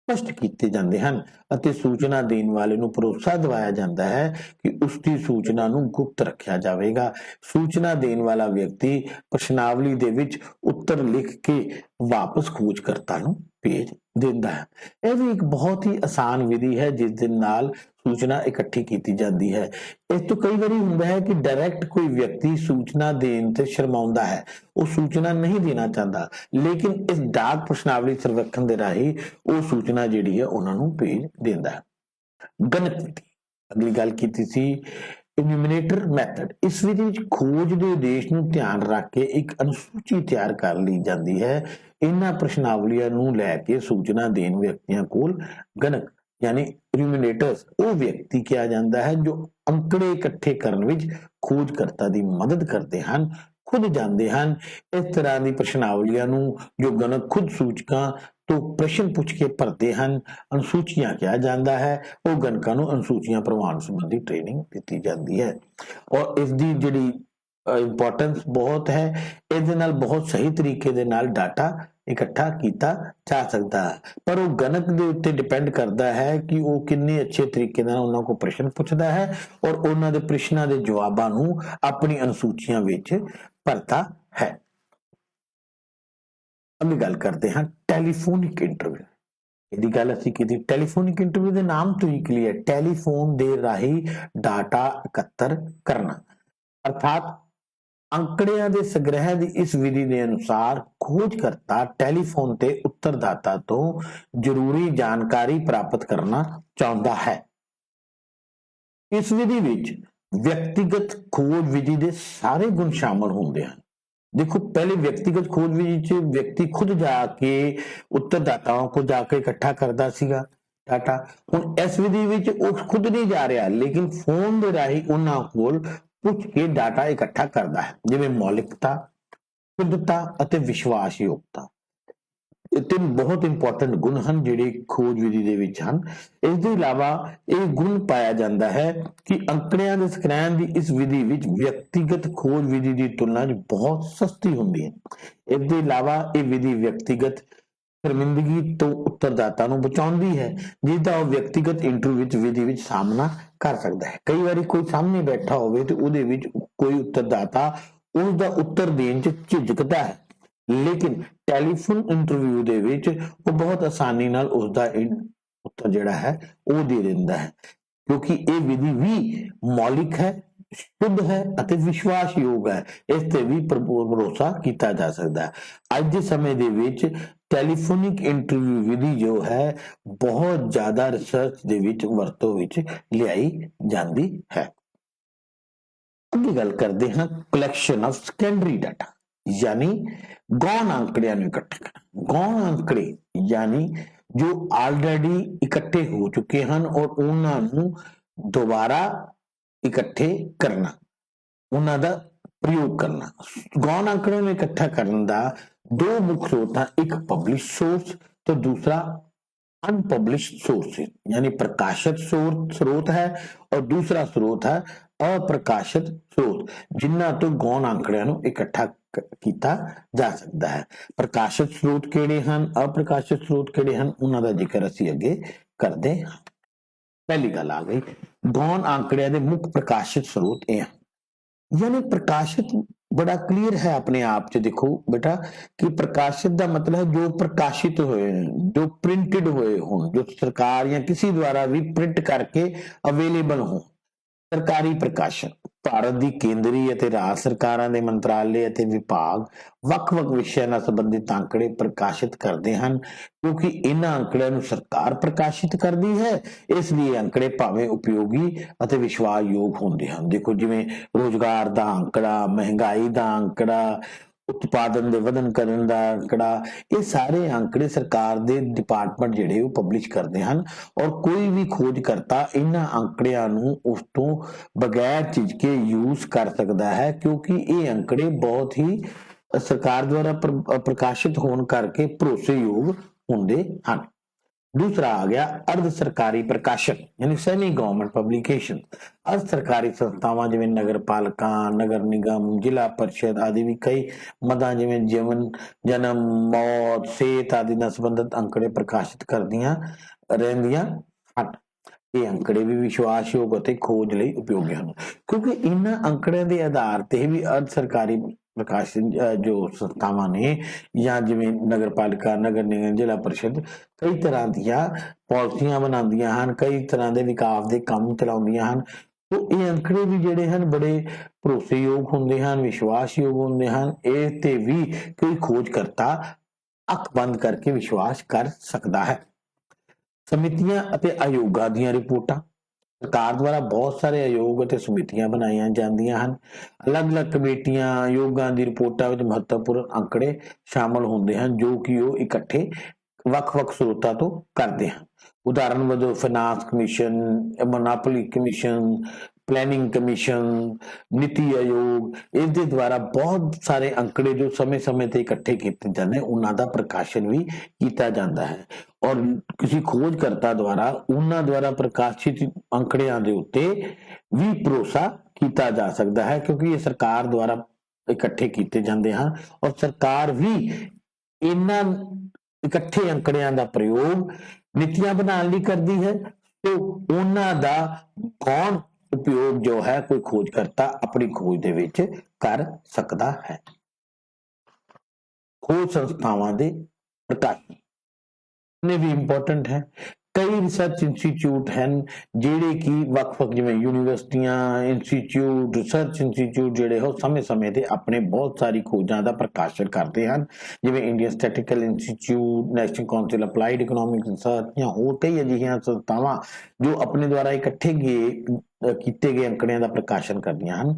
ਸਪਸ਼ਟ ਕੀਤੇ ਜਾਂਦੇ ਹਨ ਅਤੇ ਸੂਚਨਾ ਦੇਣ ਵਾਲੇ ਨੂੰ ਭਰੋਸਾ ਦਿਵਾਇਆ ਜਾਂਦਾ ਹੈ ਕਿ ਉਸ ਦੀ ਸੂਚਨਾ ਨੂੰ ਗੁਪਤ ਰੱਖਿਆ ਜਾਵੇਗਾ। ਸੂਚਨਾ ਦੇਣ ਵਾਲਾ ਵਿਅਕਤੀ ਪ੍ਰਸ਼ਨਾਵਲੀ ਦੇ ਵਿੱਚ ਉੱਤਰ ਲਿਖ ਕੇ ਵਾਪਸ ਖੋਜਕਰਤਾ ਨੂੰ ਭੇਜ ਦਿੰਦਾ ਹੈ। ਇਹ ਵੀ ਇੱਕ ਬਹੁਤ ਹੀ ਆਸਾਨ ਵਿਧੀ ਹੈ ਜਿਸ ਦੇ ਨਾਲ ਸੂਚਨਾ ਇਕੱਠੀ ਕੀਤੀ ਜਾਂਦੀ ਹੈ। ਇਸ ਤੋਂ ਕਈ ਵਾਰੀ ਹੁੰਦਾ ਹੈ ਕਿ ਡਾਇਰੈਕਟ ਕੋਈ ਵਿਅਕਤੀ ਸੂਚਨਾ ਦੇਣ ਤੇ ਸ਼ਰਮਾਉਂਦਾ ਹੈ, ਉਹ ਸੂਚਨਾ ਨਹੀਂ ਦੇਣਾ ਚਾਹੁੰਦਾ, ਲੇਕਿਨ ਇਸ ਡਾਕ ਪ੍ਰਸ਼ਨਾਵਲੀ ਸਰਵੇਖਣ ਦੇ ਰਾਹੀਂ ਉਹ ਸੂਚਨਾ ਜਿਹੜੀ ਹੈ ਉਹਨਾਂ ਨੂੰ ਭੇਜ ਦਿੰਦਾ ਹੈ। ਗਣਕ ਵਿਧੀ ਅਗਲੀ ਗੱਲ ਕੀਤੀ ਸੀ। ਇਨਿਊਮਰੇਟਰ ਮੈਥਡ, ਇਸ ਵਿਧੀ ਵਿੱਚ ਖੋਜ ਦੇ ਉਦੇਸ਼ ਨੂੰ ਧਿਆਨ ਰੱਖ ਕੇ ਇੱਕ ਅਨੁਸੂਚੀ ਤਿਆਰ ਕਰ ਲਈ ਜਾਂਦੀ ਹੈ। ਇਹਨਾਂ ਪ੍ਰਸ਼ਨਾਵਲੀਆਂ ਨੂੰ ਲੈ ਕੇ ਸੂਚਨਾ ਦੇਣ ਵਿਅਕਤੀਆਂ ਕੋਲ ਗਣਕ यानी इन्यूमरेटर्स वो व्यक्ति किया जाता है जो अंकड़े इकट्ठे करने विच खोजकर्ता दी मदद करते हैं, खुद जानते हैं। इस तरह की प्रश्नावलियां नूं जो गणक खुद सूचकां तो प्रश्न पूछ के भरते हैं अनुसूचियां किया जाता है। वो गणकां नूं अनुसूचियां भरवाउण संबंधी ट्रेनिंग दी जाती है और इसकी जिहड़ी इंपॉर्टेंस बहुत है। इस नाल बहुत सही तरीके दे नाल डाटा इकट्ठा किया जा सकता है, पर वो गणक के उत्ते डिपेंड करता है कि वो कितने अच्छे तरीके नाल उन्हां को प्रश्न पूछता है और उन्हां दे प्रश्नां दे जवाबां नूं अपनी अनुसूचियां विच भरता है। अगे गल करते हैं टैलीफोनिक इंटरव्यू। ਇਹਦੀ ਗੱਲ ਅਸੀਂ ਕੀਤੀ। ਟੈਲੀਫੋਨਿਕ ਇੰਟਰਵਿਊ ਦੇ ਨਾਮ ਤੋਂ ਹੀ ਕਲੀਅਰ, ਟੈਲੀਫੋਨ ਦੇ ਰਾਹੀਂ ਡਾਟਾ ਇਕੱਤਰ ਕਰਨਾ, ਅਰਥਾਤ ਅੰਕੜਿਆਂ ਦੇ ਸੰਗ੍ਰਹਿ ਦੀ ਇਸ ਵਿਧੀ ਦੇ ਅਨੁਸਾਰ ਖੋਜਕਰਤਾ ਟੈਲੀਫੋਨ ਤੇ ਉੱਤਰਦਾਤਾ ਤੋਂ ਜ਼ਰੂਰੀ ਜਾਣਕਾਰੀ ਪ੍ਰਾਪਤ ਕਰਨਾ ਚਾਹੁੰਦਾ ਹੈ। ਇਸ ਵਿਧੀ ਵਿੱਚ ਵਿਅਕਤੀਗਤ ਖੋਜ ਵਿਧੀ ਦੇ ਸਾਰੇ ਗੁਣ ਸ਼ਾਮਲ ਹੁੰਦੇ ਹਨ। देखो पहले व्यक्तिगत खोज विधि च व्यक्ति खुद जाके उत्तरदाताओं को जाके इकट्ठा करता सीगा डाटा। हुण इस विधि विच वो खुद नहीं जा रहा लेकिन फोन दे राही उन्हां कोल पुछ के डाटा इकट्ठा करता है जिवें मौलिकता, शुद्धता ਅਤੇ ਵਿਸ਼ਵਾਸਯੋਗਤਾ। ਇਹ ਤਿੰਨ ਬਹੁਤ ਇੰਪੋਰਟੈਂਟ ਗੁਣ ਹਨ ਜਿਹੜੇ ਖੋਜ ਵਿਧੀ ਦੇ ਵਿੱਚ ਹਨ। ਇਸ ਤੋਂ ਇਲਾਵਾ ਇਹ ਗੁਣ ਪਾਇਆ ਜਾਂਦਾ ਹੈ ਕਿ ਅੰਕੜਿਆਂ ਦੇ ਸੰਗ੍ਰਹਿਣ ਦੀ ਇਸ ਵਿਧੀ ਵਿੱਚ ਵਿਅਕਤੀਗਤ ਖੋਜ ਵਿਧੀ ਦੀ ਤੁਲਨਾ ਵਿੱਚ ਬਹੁਤ ਸਸਤੀ ਹੁੰਦੀ ਹੈ। ਇਸ ਦੇ ਇਲਾਵਾ ਇਹ ਵਿਧੀ ਵਿਅਕਤੀਗਤ ਸ਼ਰਮਿੰਦਗੀ ਤੋਂ ਉੱਤਰਦਾਤਾ ਨੂੰ ਬਚਾਉਂਦੀ ਹੈ ਜਿਸਦਾ ਉਹ ਵਿਅਕਤੀਗਤ ਇੰਟਰਵਿਊ ਵਿੱਚ ਵਿਧੀ ਵਿੱਚ ਸਾਹਮਣਾ ਕਰ ਸਕਦਾ ਹੈ। ਕਈ ਵਾਰੀ ਕੋਈ ਸਾਹਮਣੇ ਬੈਠਾ ਹੋਵੇ ਤੇ ਉਹਦੇ ਵਿੱਚ ਕੋਈ ਉੱਤਰਦਾਤਾ ਉਸ ਦਾ ਉੱਤਰ ਦੇਣ 'ਚ ਝਿਜਕਦਾ ਹੈ लेकिन टेलीफोन इंटरव्यू ਦੇ ਵਿੱਚ ਉਹ ਬਹੁਤ ਆਸਾਨੀ ਨਾਲ ਉਸ ਦਾ ਉੱਤਰ ਜਿਹੜਾ ਹੈ ਉਹ ਦੇ ਦਿੰਦਾ ਹੈ ਕਿਉਂਕਿ ਇਹ ਵਿਧੀ ਵੀ ਮੌਲਿਕ ਹੈ, शुद्ध है ਅਤੇ ਵਿਸ਼ਵਾਸਯੋਗ ਹੈ। ਇਸ ਤੇ ਵੀ ਭਰੋਸਾ ਕੀਤਾ ਜਾ ਸਕਦਾ ਹੈ। ਅੱਜ ਦੇ ਸਮੇਂ ਦੇ ਵਿੱਚ ਟੈਲੀਫੋਨਿਕ ਇੰਟਰਵਿਊ ਵਿਧੀ ਜੋ ਹੈ ਬਹੁਤ ਜ਼ਿਆਦਾ ਰਿਸਰਚ ਦੇ ਵਿੱਚ ਵਰਤੋਂ ਵਿੱਚ ਲਿਆਈ ਜਾਂਦੀ ਹੈ। ਅੱਗੇ ਗੱਲ ਕਰਦੇ ਹਾਂ ਕਲੈਕਸ਼ਨ ਆਫ ਸੈਕੰਡਰੀ ਡਾਟਾ यानी गौण आंकड़ियां इकट्ठे करना। गौण आंकड़े यानी जो ऑलरेडी इकट्ठे हो चुके हैं और उन्होंने दोबारा इकट्ठे करना, उन्होंने प्रयोग करना। गौण आंकड़े में इकट्ठा करने का दो मुख्य स्रोत हैं, एक पब्लिश सोर्स तो दूसरा अनपब्लिश्ड सोर्स यानी प्रकाशित स्रोत है और दूसरा स्रोत है अप्रकाशित स्रोत जिन्हां तो गौण आंकड़ियां नूं इकट्ठा ਕੀਤਾ ਜਾ ਸਕਦਾ ਹੈ। ਪ੍ਰਕਾਸ਼ਿਤ ਸਰੋਤ ਕਿਹੜੇ ਹਨ, ਅਪ੍ਰਕਾਸ਼ਿਤ ਸਰੋਤ ਕਿਹੜੇ ਹਨ, ਉਹਨਾਂ ਦਾ ਜ਼ਿਕਰ ਅਸੀਂ ਅੱਗੇ ਕਰਦੇ ਹਾਂ। ਪਹਿਲੀ ਗੱਲ ਆ ਗਈ ਗੌਣ ਆंकड़ਿਆਂ ਦੇ ਮੁੱਖ ਪ੍ਰਕਾਸ਼ਿਤ ਸਰੋਤ ਇਹ ਹਨ। यानी प्रकाशित बड़ा क्लियर है अपने आप से। देखो बेटा कि प्रकाशित का मतलब है जो प्रकाशित हुए, जो प्रिंटेड हुए हों, जो सरकार या किसी द्वारा भी प्रिंट करके अवेलेबल हो। सरकारी प्रकाशन ਭਾਰਤ ਦੀ ਕੇਂਦਰੀ ਅਤੇ ਰਾਜ ਸਰਕਾਰਾਂ ਦੇ ਮੰਤਰਾਲੇ ਅਤੇ ਵਿਭਾਗ ਵੱਖ-ਵੱਖ ਵਿਸ਼ਿਆਂ ਨਾਲ ਸੰਬੰਧਿਤ ਅੰਕੜੇ ਪ੍ਰਕਾਸ਼ਿਤ ਕਰਦੇ ਹਨ ਕਿਉਂਕਿ ਇਹਨਾਂ ਅੰਕੜਿਆਂ ਨੂੰ ਸਰਕਾਰ ਪ੍ਰਕਾਸ਼ਿਤ ਕਰਦੀ ਹੈ। ਇਸ ਲਈ ਅੰਕੜੇ ਭਾਵੇਂ ਉਪਯੋਗੀ ਅਤੇ ਵਿਸ਼ਵਾਸਯੋਗ ਹੁੰਦੇ ਹਨ। ਦੇਖੋ ਜਿਵੇਂ ਰੋਜ਼ਗਾਰ ਦਾ ਅੰਕੜਾ, ਮਹਿੰਗਾਈ ਦਾ ਅੰਕੜਾ, उत्पादन दे वधन करन दा आंकड़ा, ये सारे आंकड़े सरकार दे डिपार्टमेंट जिहड़े वो पब्लिश करते हैं और कोई भी खोजकर्ता इन्हां आंकड़ियां नूं उस तो बगैर झिझके यूज कर सकता है क्योंकि ये आंकड़े बहुत ही सरकार द्वारा प्रकाशित होने करके भरोसेयोग हुंदे हन। दूसरा आ गया अर्ध सरकारी प्रकाशन यानी सेमी गवर्नमेंट पब्लिकेशन। अर्ध सरकारी संस्थावां जिवें नगर पालिका, नगर निगम, जिला परिषद आदि भी कई मदां जिवें जीवन, जन्म, मौत, सेहत आदि नाल संबंधित अंकड़े प्रकाशित करदियां रहिंदियां हन। ये अंकड़े भी विश्वासयोग ਅਤੇ खोज ਲਈ उपयोगी ਹਨ क्योंकि इन्हां अंकड़िਆਂ ਦੇ आधार ਤੇ ਵੀ अर्ध सरकारी प्रकाशन जो संस्थावां ने या जिवें नगर पालिका, नगर निगम, जिला परिषद कई तरह ਦੀਆਂ ਪਾਲਿਸੀਆਂ ਬਣਾਉਂਦੀਆਂ ਹਨ, ਕਈ ਤਰ੍ਹਾਂ ਦੇ ਵਿਕਾਸ ਦੇ ਕੰਮ ਚਲਾਉਂਦੀਆਂ ਹਨ। तो ये अंकड़े भी ਜਿਹੜੇ ਹਨ ਬੜੇ ਭਰੋਸੇਯੋਗ ਹੁੰਦੇ ਹਨ, ਵਿਸ਼ਵਾਸਯੋਗ ਹੁੰਦੇ ਹਨ। ਇਹ ਤੇ ਵੀ ਕੋਈ ਖੋਜਕਰਤਾ ਅੱਖ ਬੰਦ ਕਰਕੇ ਵਿਸ਼ਵਾਸ ਕਰ ਸਕਦਾ ਹੈ। ਸਮਿਤੀਆਂ ਅਤੇ ਆਯੋਗਾਂ ਦੀਆਂ ਰਿਪੋਰਟਾਂ सरकार द्वारा बहुत सारे आयोग ਅਤੇ ਸਮਿਤੀਆਂ ਬਣਾਈਆਂ ਜਾਂਦੀਆਂ ਹਨ। ਅਲੱਗ-ਅਲੱਗ ਕਮੇਟੀਆਂ ਆਯੋਗਾਂ ਦੀ ਰਿਪੋਰਟਾਂ ਵਿੱਚ ਮਹੱਤਵਪੂਰਨ ਅੰਕੜੇ ਸ਼ਾਮਲ ਹੁੰਦੇ ਹਨ ਜੋ ਕਿ ਉਹ ਇਕੱਠੇ ਵੱਖ-ਵੱਖ ਸਰੋਤਾਂ ਤੋਂ ਕਰਦੇ ਹਨ। ਉਦਾਹਰਨ ਵਜੋਂ finance commission, monopoly commission, planning commission, NITI Aayog, इसके द्वारा बहुत सारे अंकड़े जो समय समय ते इकट्ठे किए जाते हैं उन्हां दा प्रकाशन भी किया जाता है और किसी खोजकर्ता द्वारा उन्हां द्वारा प्रकाशित अंकड़ियां दे उत्ते भी भरोसा किया जा सकता है क्योंकि ये सरकार द्वारा इकट्ठे किए जाते हैं और सरकार भी इन्हां इकट्ठे अंकड़ियां दा प्रयोग नीतियां बनाने लई करती है। तो उन्हां दा कौन उपयोग जो है कोई खोजकर्ता अपनी खोज दे विच कर सकता है। खोज संस्थावां दे प्रकाशन ने भी इंपॉर्टेंट है ਕਈ ਰਿਸਰਚ ਇੰਸਟੀਚਿਊਟ ਹਨ ਜਿਹੜੇ ਕਿ ਵੱਖ-ਵੱਖ ਜਿਵੇਂ ਯੂਨੀਵਰਸਿਟੀਆਂ, ਇੰਸਟੀਚਿਊਟ, ਰਿਸਰਚ ਇੰਸਟੀਚਿਊਟ ਜਿਹੜੇ ਉਹ ਸਮੇਂ-ਸਮੇਂ ਤੇ ਆਪਣੇ ਬਹੁਤ ਸਾਰੀ ਖੋਜਾਂ ਦਾ ਪ੍ਰਕਾਸ਼ਨ ਕਰਦੇ ਹਨ, ਜਿਵੇਂ Indian statistical institute, national council applied economic research ਜਾਂ ਹੋਰ ਕਈ ਅਜਿਹੀਆਂ ਸੰਸਥਾਵਾਂ ਜੋ ਆਪਣੇ ਦੁਆਰਾ ਕੀਤੇ ਗਏ ਅੰਕੜਿਆਂ ਦਾ ਪ੍ਰਕਾਸ਼ਨ ਕਰਦੀਆਂ ਹਨ।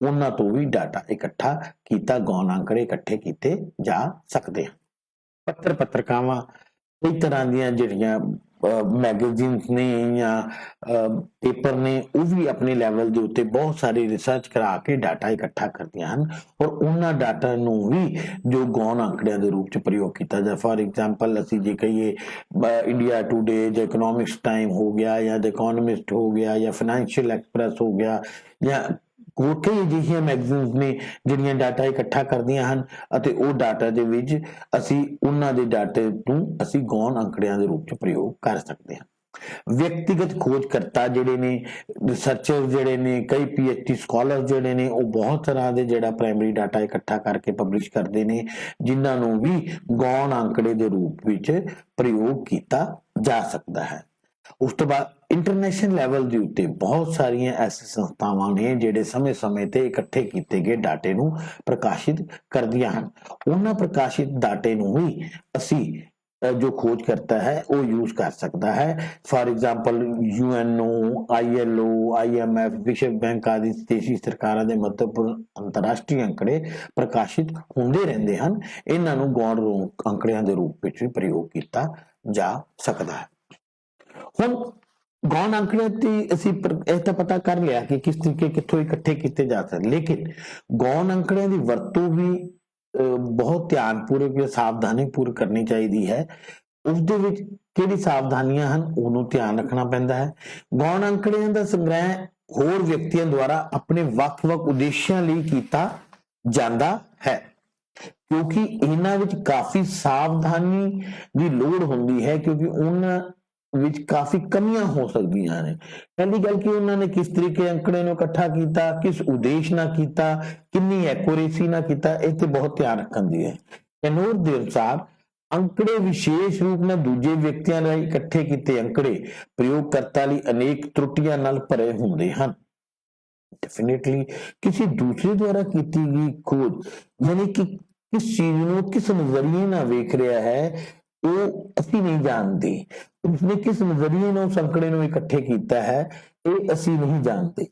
ਉਹਨਾਂ ਤੋਂ ਵੀ ਡਾਟਾ ਇਕੱਠਾ ਕੀਤਾ, ਗੌਣ ਅੰਕੜੇ ਇਕੱਠੇ ਕੀਤੇ ਜਾ ਸਕਦੇ ਹਨ। ਪੱਤਰਕਾਵਾਂ ਕਈ ਤਰ੍ਹਾਂ ਦੀਆਂ ਜਿਹੜੀਆਂ ਮੈਗਜ਼ੀਨਸ ਨੇ ਜਾਂ ਪੇਪਰ ਨੇ ਉਹ ਵੀ ਆਪਣੇ ਲੈਵਲ ਦੇ ਉੱਤੇ ਬਹੁਤ ਸਾਰੀ ਰਿਸਰਚ ਕਰਾ ਕੇ ਡਾਟਾ ਇਕੱਠਾ ਕਰਦੀਆਂ ਹਨ ਔਰ ਉਹਨਾਂ ਡਾਟਾ ਨੂੰ ਵੀ ਜੋ ਗੌਣ ਅੰਕੜਿਆਂ ਦੇ ਰੂਪ ਚ ਪ੍ਰਯੋਗ ਕੀਤਾ ਜਾਂਦਾ। ਫॉर एग्जांपल ਅਸੀਂ ਜੇ ਕਹੀਏ ਇੰਡੀਆ ਟੂਡੇ ਜਾਂ ਇਕਨੋਮਿਕਸ ਟਾਈਮ ਹੋ ਗਿਆ ਜਾਂ ਦ ਇਕਨੋਮਿਸਟ ਹੋ ਗਿਆ ਜਾਂ ਫਾਈਨੈਂਸ਼ੀਅਲ ਐਕਸਪ੍ਰੈਸ ਹੋ ਗਿਆ ਜਾਂ ਹੋਰ ਕਈ ਅਜਿਹੀਆਂ ਮੈਗਜ਼ੀਨਸ ਨੇ ਜਿਹੜੀਆਂ ਡਾਟਾ ਇਕੱਠਾ ਕਰਦੀਆਂ ਹਨ ਅਤੇ ਉਹ ਡਾਟਾ ਦੇ ਵਿੱਚ ਅਸੀਂ ਉਹਨਾਂ ਦੇ ਡਾਟੇ ਨੂੰ ਅਸੀਂ ਗੌਣ ਅੰਕੜਿਆਂ ਦੇ ਰੂਪ ਚ ਪ੍ਰਯੋਗ ਕਰ ਸਕਦੇ ਹਾਂ। ਵਿਅਕਤੀਗਤ ਖੋਜਕਰਤਾ ਜਿਹੜੇ ਨੇ, ਰਿਸਰਚਰ ਜਿਹੜੇ ਨੇ, ਕਈ PhD ਸਕਾਲਰ ਜਿਹੜੇ ਨੇ ਉਹ ਬਹੁਤ ਤਰ੍ਹਾਂ ਦੇ ਜਿਹੜਾ ਪ੍ਰਾਇਮਰੀ ਡਾਟਾ ਇਕੱਠਾ ਕਰਕੇ ਪਬਲਿਸ਼ ਕਰਦੇ ਨੇ ਜਿਨ੍ਹਾਂ ਨੂੰ ਵੀ ਗੌਣ ਅੰਕੜੇ ਦੇ ਰੂਪ ਵਿੱਚ ਪ੍ਰਯੋਗ ਕੀਤਾ ਜਾ ਸਕਦਾ ਹੈ। ਉਸ ਤੋਂ ਬਾਅਦ ਇੰਟਰਨੈਸ਼ਨਲ ਲੈਵਲ ਦੇ ਉੱਤੇ ਬਹੁਤ ਸਾਰੀਆਂ ਐਸੀ ਸੰਸਥਾਵਾਂ ਨੇ ਜਿਹੜੇ ਸਮੇਂ-ਸਮੇਂ ਤੇ ਇਕੱਠੇ ਕੀਤੇ ਗਏ ਡਾਟੇ ਨੂੰ ਪ੍ਰਕਾਸ਼ਿਤ ਕਰਦੀਆਂ ਹਨ। ਉਹਨਾਂ ਪ੍ਰਕਾਸ਼ਿਤ ਡਾਟੇ ਨੂੰ ਹੀ ਅਸੀਂ ਜੋ ਖੋਜ ਕਰਤਾ ਹੈ ਉਹ ਯੂਜ਼ ਕਰ ਸਕਦਾ ਹੈ। For example UNO, ILO, IMF, ਵਿਸ਼ਵ ਬੈਂਕ ਆਦਿ ਦੇਸ਼ੀ ਸਰਕਾਰਾਂ ਦੇ ਮਹੱਤਵਪੂਰਨ ਅੰਤਰਰਾਸ਼ਟਰੀ ਅੰਕੜੇ ਪ੍ਰਕਾਸ਼ਿਤ ਹੁੰਦੇ ਰਹਿੰਦੇ ਹਨ। ਇਹਨਾਂ ਨੂੰ ਗੌਣ ਅੰਕੜਿਆਂ ਦੇ ਰੂਪ ਵਿੱਚ ਪ੍ਰਯੋਗ ਕੀਤਾ ਜਾ ਸਕਦਾ ਹੈ। ਹੁਣ ਗੌਣ ਅੰਕੜੇ ਤੇ ਅਸੀਂ ਇਹ ਤਾਂ ਪਤਾ ਕਰ ਲਿਆ ਕਿ ਕਿਸ ਤਰੀਕੇ ਕਿੱਥੋਂ ਇਕੱਠੇ ਕੀਤੇ ਜਾ ਸਕਦੇ, ਲੇਕਿਨ ਗੌਣ ਅੰਕੜਿਆਂ ਦੀ ਵਰਤੋਂ ਵੀ ਬਹੁਤ ਧਿਆਨਪੂਰਵਕ ਜਾਂ ਸਾਵਧਾਨੀ ਪੂਰਵਕ ਕਰਨੀ ਚਾਹੀਦੀ ਹੈ। ਉਸਦੇ ਵਿੱਚ ਕਿਹੜੀ ਸਾਵਧਾਨੀਆਂ ਹਨ ਉਹਨੂੰ ਧਿਆਨ ਰੱਖਣਾ ਪੈਂਦਾ ਹੈ। ਗੌਣ ਅੰਕੜਿਆਂ ਦਾ ਸੰਗ੍ਰਹਿ ਹੋਰ ਵਿਅਕਤੀਆਂ ਦੁਆਰਾ ਆਪਣੇ ਵੱਖ-ਵੱਖ ਉਦੇਸ਼ਾਂ ਲਈ ਕੀਤਾ ਜਾਂਦਾ ਹੈ ਕਿਉਂਕਿ ਇਹਨਾਂ ਵਿੱਚ ਕਾਫੀ ਸਾਵਧਾਨੀ ਦੀ ਲੋੜ ਹੁੰਦੀ ਹੈ ਕਿਉਂਕਿ ਉਹਨਾਂ ਵਿੱਚ ਕਾਫੀ ਕਮੀਆਂ ਹੋ ਸਕਦੀਆਂ ਨੇ। ਪਹਿਲੀ ਗੱਲ ਕਿ ਉਹਨਾਂ ਨੇ ਕਿਸ ਤਰੀਕੇ ਅੰਕੜੇ ਨੂੰ ਇਕੱਠਾ ਕੀਤਾ, ਕਿਸ ਉਦੇਸ਼ ਨਾਲ ਕੀਤਾ, ਕਿੰਨੀ ਐਕੂਰੇਸੀ ਨਾਲ ਕੀਤਾ, ਇਹ ਤੇ ਬਹੁਤ ਧਿਆਨ ਰੱਖਣ ਦੀ ਹੈ। ਕੈਨੋਰ ਦੇ ਅਨੁਸਾਰ ਅੰਕੜੇ ਵਿਸ਼ੇਸ਼ ਰੂਪ ਨਾਲ ਦੂਜੇ ਵਿਅਕਤੀਆਂ ਲਈ ਇਕੱਠੇ ਕੀਤੇ ਅੰਕੜੇ ਪ੍ਰਯੋਗਕਰਤਾ ਲਈ ਅਨੇਕ ਤਰੁੱਟੀਆਂ ਨਾਲ ਭਰੇ ਹੁੰਦੇ ਹਨ। ਡੈਫੀਨੇਟਲੀ ਕਿਸੇ ਦੂਸਰੇ ਦੁਆਰਾ ਕੀਤੀ ਗਈ ਖੋਜ ਯਾਨੀ ਕਿ ਕਿਸ ਚੀਜ਼ ਨੂੰ ਕਿਸ ਨਜ਼ਰੀਏ ਨਾਲ ਵੇਖ ਰਿਹਾ ਹੈ ਉਹ ਅਸੀਂ ਨਹੀਂ ਜਾਣਦੇ। ਉਸਨੇ ਕਿਸ ਨਜ਼ਰੀਏ ਨਾਲ ਉਸ ਅੰਕੜੇ ਨੂੰ ਇਕੱਠੇ ਕੀਤਾ ਹੈ ਇਹ ਅਸੀਂ ਨਹੀਂ ਜਾਣਦੇ।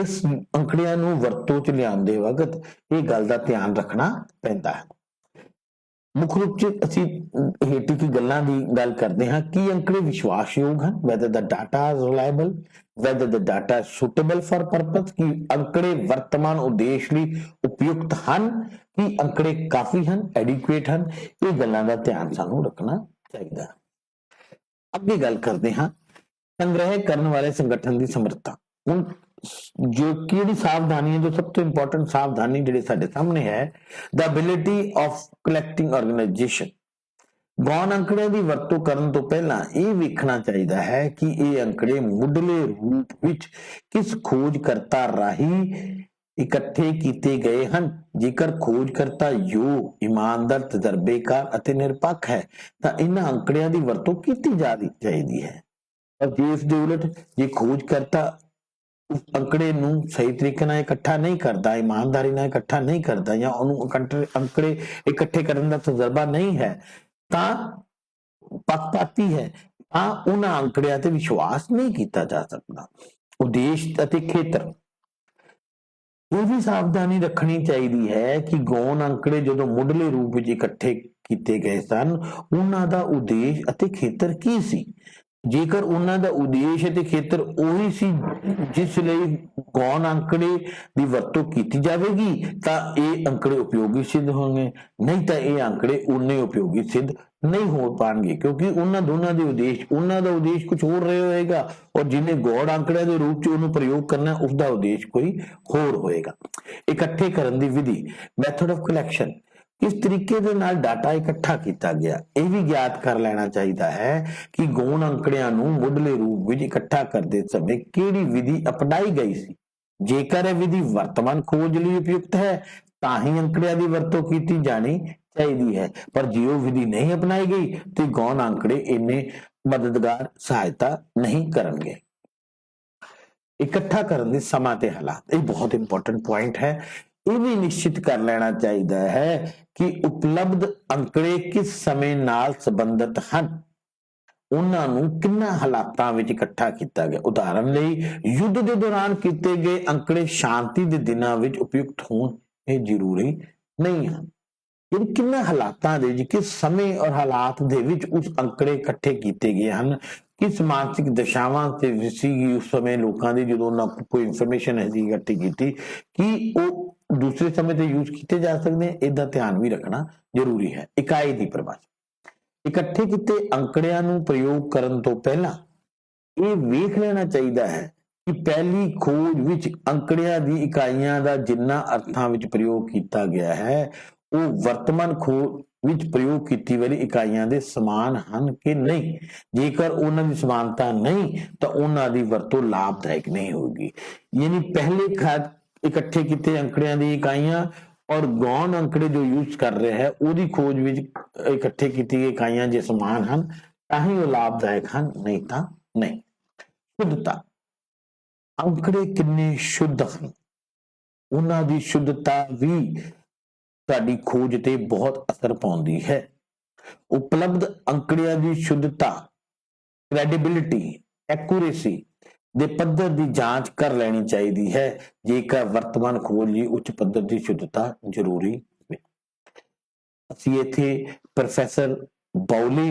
ਇਸ ਅੰਕੜਿਆਂ ਨੂੰ ਵਰਤੋਂ ਚ ਲਿਆਉਂਦੇ ਵਕਤ ਇਹ ਗੱਲ ਦਾ ਧਿਆਨ ਰੱਖਣਾ ਪੈਂਦਾ ਹੈ। ਮੁੱਖ ਰੂਪ ਚ ਅਸੀਂ ਹੇਠ ਕੀ ਗੱਲਾਂ ਦੀ ਗੱਲ ਕਰਦੇ ਹਾਂ ਕਿ ਅੰਕੜੇ ਵਿਸ਼ਵਾਸਯੋਗ ਹਨ, whether the data is reliable, whether the data is suitable for purpose, ਕਿ ਅੰਕੜੇ ਵਰਤਮਾਨ ਉਦੇਸ਼ ਲਈ ਉਪਯੁਕਤ ਹਨ, ਕਿ ਅੰਕੜੇ ਕਾਫੀ ਹਨ, ਐਡਿਕੁਏਟ ਹਨ। ਇਹ ਗੱਲਾਂ ਦਾ ਧਿਆਨ ਸਾਨੂੰ ਰੱਖਣਾ ਚਾਹੀਦਾ ਹੈ। ਅੱਗੇ ਗੱਲ ਕਰਦੇ ਹਾਂ ਸੰਗ੍ਰਹਿ ਕਰਨ ਵਾਲੇ ਸੰਗਠਨ ਦੀ ਸਮਰੱਥਾ। ਹੁਣ ਜੋ ਕਿਹੜੀ ਸਾਵਧਾਨੀ ਹੈ, ਜੋ ਸਭ ਤੋਂ ਇੰਪੋਰਟੈਂਟ ਸਾਵਧਾਨੀ ਜਿਹੜੇ ਸਾਡੇ ਸਾਹਮਣੇ ਹੈ, the ability of collecting organization। ਗੌਣ ਅੰਕੜਿਆਂ ਦੀ ਵਰਤੋਂ ਕਰਨ ਤੋਂ ਪਹਿਲਾਂ ਇਹ ਵੇਖਣਾ ਚਾਹੀਦਾ ਹੈ ਕਿ ਇਹ ਅੰਕੜੇ ਮੁੱਢਲੇ ਰੂਪ ਵਿੱਚ ਕਿਸ ਖੋਜਕਰਤਾ ਰਾਹੀਂ ਇਕੱਠੇ ਕੀਤੇ ਗਏ ਹਨ। ਜੇਕਰ ਖੋਜਕਰਤਾ ਯੋਗ, ਇਮਾਨਦਾਰ, ਤਜਰਬੇਕਾਰ ਅਤੇ ਨਿਰਪੱਖ ਹੈ ਤਾਂ ਇਹਨਾਂ ਅੰਕੜਿਆਂ ਦੀ ਵਰਤੋਂ ਕੀਤੀ ਜਾਣੀ ਚਾਹੀਦੀ ਹੈ। ਪਰ ਜੇ ਇਸ ਦੇ ਉਲਟ ਜੇ ਖੋਜਕਰਤਾ ਉਸ ਅੰਕੜੇ ਨੂੰ ਸਹੀ ਤਰੀਕੇ ਨਾਲ ਇਕੱਠਾ ਨਹੀਂ ਕਰਦਾ, ਇਮਾਨਦਾਰੀ ਨਾਲ ਇਕੱਠਾ ਨਹੀਂ ਕਰਦਾ ਜਾਂ ਉਹਨੂੰ ਅੰਕੜੇ ਇਕੱਠੇ ਕਰਨ ਦਾ ਤਜਰਬਾ ਨਹੀਂ ਹੈ ਤਾਂ ਪੱਖਪਾਤੀ ਹੈ ਤਾਂ ਉਹਨਾਂ ਅੰਕੜਿਆਂ ਤੇ ਵਿਸ਼ਵਾਸ ਨਹੀਂ ਕੀਤਾ ਜਾ ਸਕਦਾ। ਉਦੇਸ਼ ਅਤੇ ਖੇਤਰ ਇਹ ਵੀ ਸਾਵਧਾਨੀ ਰੱਖਣੀ ਚਾਹੀਦੀ ਹੈ ਕਿ ਗੌਣ ਅੰਕੜੇ ਜਦੋਂ ਮੁੱਢਲੇ ਰੂਪ ਵਿੱਚ ਇਕੱਠੇ ਕੀਤੇ ਗਏ ਸਨ ਉਹਨਾਂ ਦਾ ਉਦੇਸ਼ ਅਤੇ ਖੇਤਰ ਕੀ ਸੀ। ਜੇਕਰ ਉਹਨਾਂ ਦਾ ਉਦੇਸ਼ ਅਤੇ ਖੇਤਰ ਉਹੀ ਸੀ ਜਿਸ ਲਈ ਗੌਣ ਅੰਕੜੇ ਦੀ ਵਰਤੋਂ ਕੀਤੀ ਜਾਵੇਗੀ ਤਾਂ ਇਹ ਅੰਕੜੇ ਉਪਯੋਗੀ ਸਿੱਧ ਹੋਣਗੇ, ਨਹੀਂ ਤਾਂ ਇਹ ਅੰਕੜੇ ਉਨੇ ਉਪਯੋਗੀ ਸਿੱਧ ਨਹੀਂ ਹੋ ਪਾਣਗੇ ਕਿਉਂਕਿ ਉਹਨਾਂ ਦੋਨਾਂ ਦੇ ਉਦੇਸ਼, ਉਹਨਾਂ ਦਾ ਉਦੇਸ਼ ਕੁਝ ਹੋਰ ਰਿਹਾ ਹੋਏਗਾ ਔਰ ਜਿਹਨੇ ਗੌਣ ਅੰਕੜਿਆਂ ਦੇ ਰੂਪ ਚ ਉਹਨੂੰ ਪ੍ਰਯੋਗ ਕਰਨਾ ਉਸਦਾ ਉਦੇਸ਼ ਕੋਈ ਹੋਰ ਹੋਏਗਾ। ਇਕੱਠੇ ਕਰਨ ਦੀ ਵਿਧੀ, ਮੈਥਡ ਆਫ ਕਲੈਕਸ਼ਨ, ਕਿਸ ਤਰੀਕੇ ਦੇ ਨਾਲ ਡਾਟਾ ਇਕੱਠਾ ਕੀਤਾ ਗਿਆ ਇਹ ਵੀ ਗਿਆਤ ਕਰ ਲੈਣਾ ਚਾਹੀਦਾ ਹੈ ਕਿ ਗੌਣ ਅੰਕੜਿਆਂ ਨੂੰ ਮੁੱਢਲੇ ਰੂਪ ਵਿੱਚ ਇਕੱਠਾ ਕਰਦੇ ਸਮੇਂ ਕਿਹੜੀ ਵਿਧੀ ਅਪਣਾਈ ਗਈ ਸੀ। ਜੇਕਰ ਇਹ ਵਿਧੀ ਵਰਤਮਾਨ ਖੋਜ ਲਈ ਉਪਯੁਕਤ ਹੈ ਤਾਂ ਹੀ ਅੰਕੜਿਆਂ ਦੀ ਵਰਤੋਂ ਕੀਤੀ ਜਾਣੀ ਚਾਹੀਦੀ ਹੈ, ਪਰ ਜੇ ਉਹ ਵਿਧੀ ਨਹੀਂ ਅਪਣਾਈ ਗਈ ਤੇ ਗੌਣ ਅੰਕੜੇ ਇੰਨੇ ਮਦਦਗਾਰ ਸਹਾਇਤਾ ਨਹੀਂ ਕਰਨਗੇ। ਇਕੱਠਾ ਕਰਨ ਦੇ ਸਮਾਂ ਤੇ ਹਾਲਾਤ, ਇਹ ਬਹੁਤ ਇੰਪੋਰਟੈਂਟ ਪੁਆਇੰਟ ਹੈ। ਇਹ ਵੀ ਨਿਸ਼ਚਿਤ ਕਰ ਲੈਣਾ ਚਾਹੀਦਾ ਹੈ ਕਿ ਉਪਲਬਧ ਅੰਕੜੇ ਕਿਸ ਸਮੇਂ ਨਾਲ ਸੰਬੰਧਿਤ ਹਨ, ਉਹਨਾਂ ਨੂੰ ਕਿੰਨਾ ਹਾਲਾਤਾਂ ਵਿੱਚ ਇਕੱਠਾ ਕੀਤਾ ਗਿਆ। ਉਦਾਹਰਨ ਲਈ ਯੁੱਧ ਦੇ ਦੌਰਾਨ ਕੀਤੇ ਗਏ ਅੰਕੜੇ ਸ਼ਾਂਤੀ ਦੇ ਦਿਨਾਂ ਵਿੱਚ ਉਪਯੁਕਤ ਹੋਣ, ਇਹ ਜ਼ਰੂਰੀ ਨਹੀਂ ਹਨ। ਕਿੰਨੇ ਹਾਲਾਤਾਂ ਦੇ ਵਿੱਚ, ਕਿਸ ਸਮੇਂ ਔਰ ਹਾਲਾਤ ਦੇ ਵਿੱਚ ਉਸ ਅੰਕੜੇ ਇਕੱਠੇ ਕੀਤੇ ਗਏ ਹਨ, ਕਿਸ ਮਾਨਸਿਕ ਦਸ਼ਾਵਾਂ ਤੇ ਸੀਗੀ ਉਸ ਸਮੇਂ ਲੋਕਾਂ ਦੀ ਜਦੋਂ ਉਹਨਾਂ ਕੋਈ ਇਨਫੋਰਮੇਸ਼ਨ ਹੈ ਜੀ ਇਕੱਠੀ ਕੀਤੀ, ਕਿ ਉਹ ਦੂਸਰੇ ਸਮੇਂ ਤੇ ਯੂਜ਼ ਕੀਤੇ ਜਾ ਸਕਦੇ ਨੇ, ਇਹਦਾ ਧਿਆਨ ਵੀ ਰੱਖਣਾ ਜ਼ਰੂਰੀ ਹੈ। ਇਕਾਈ ਦੀ ਪਰਿਭਾਸ਼ਾ, ਇਕੱਠੇ ਕੀਤੇ ਅੰਕੜਿਆਂ ਨੂੰ ਪ੍ਰਯੋਗ ਕਰਨ ਤੋਂ ਪਹਿਲਾਂ ਇਹ ਵੇਖ ਲੈਣਾ ਚਾਹੀਦਾ ਹੈ ਕਿ ਪਹਿਲੀ ਖੋਜ ਵਿੱਚ ਅੰਕੜਿਆਂ ਦੀ ਇਕਾਈਆਂ ਦਾ ਜਿੰਨਾ ਅਰਥਾਂ ਵਿੱਚ ਪ੍ਰਯੋਗ ਕੀਤਾ ਗਿਆ ਹੈ ਉਹ ਵਰਤਮਾਨ ਖੋਜ ਵਿੱਚ ਪ੍ਰਯੋਗ ਕੀਤੀ ਵਾਲੀ ਇਕਾਈਆਂ ਦੇ ਸਮਾਨ ਹਨ ਕਿ ਨਹੀਂ। ਜੇਕਰ ਉਹਨਾਂ ਦੀ ਸਮਾਨਤਾ ਨਹੀਂ ਤਾਂ ਉਹਨਾਂ ਦੀ ਵਰਤੋਂ ਲਾਭਦਾਇਕ ਨਹੀਂ ਹੋगी। यानी पहले इकट्ठे किए अंकड़ियां दी इकाइयां और गौण अंकड़े जो यूज कर रहे हैं ਉਹਦੀ खोज ਵਿੱਚ इकट्ठे की इकाइयां जे समान ਹਨ ਤਾਂ ਹੀ ਉਹ ਲਾਭਦਾਇਕ ਹਨ, नहीं ਤਾਂ नहीं। शुद्धता, अंकड़े किन्ने शुद्ध ਹਨ, ਉਹਨਾਂ ਦੀ शुद्धता भी ਸਾਡੀ ਖੋਜ ਤੇ ਬਹੁਤ ਅਸਰ ਪਾਉਂਦੀ ਹੈ। ਉਪਲਬਧ ਅੰਕੜਿਆਂ ਦੀ ਸ਼ੁੱਧਤਾ, ਕ੍ਰੈਡੀਬਿਲਿਟੀ, ਐਕੂਰੇਸੀ ਦੇ ਪੱਧਰ ਦੀ ਜਾਂਚ ਕਰ ਲੈਣੀ ਚਾਹੀਦੀ ਹੈ ਜੇਕਰ ਵਰਤਮਾਨ ਖੋਜ ਲਈ ਉੱਚ ਪੱਧਰ ਦੀ ਸ਼ੁੱਧਤਾ ਜ਼ਰੂਰੀ ਹੈ। ਅਸੀਂ ਇੱਥੇ ਪ੍ਰੋਫੈਸਰ ਬਾਉਲੇ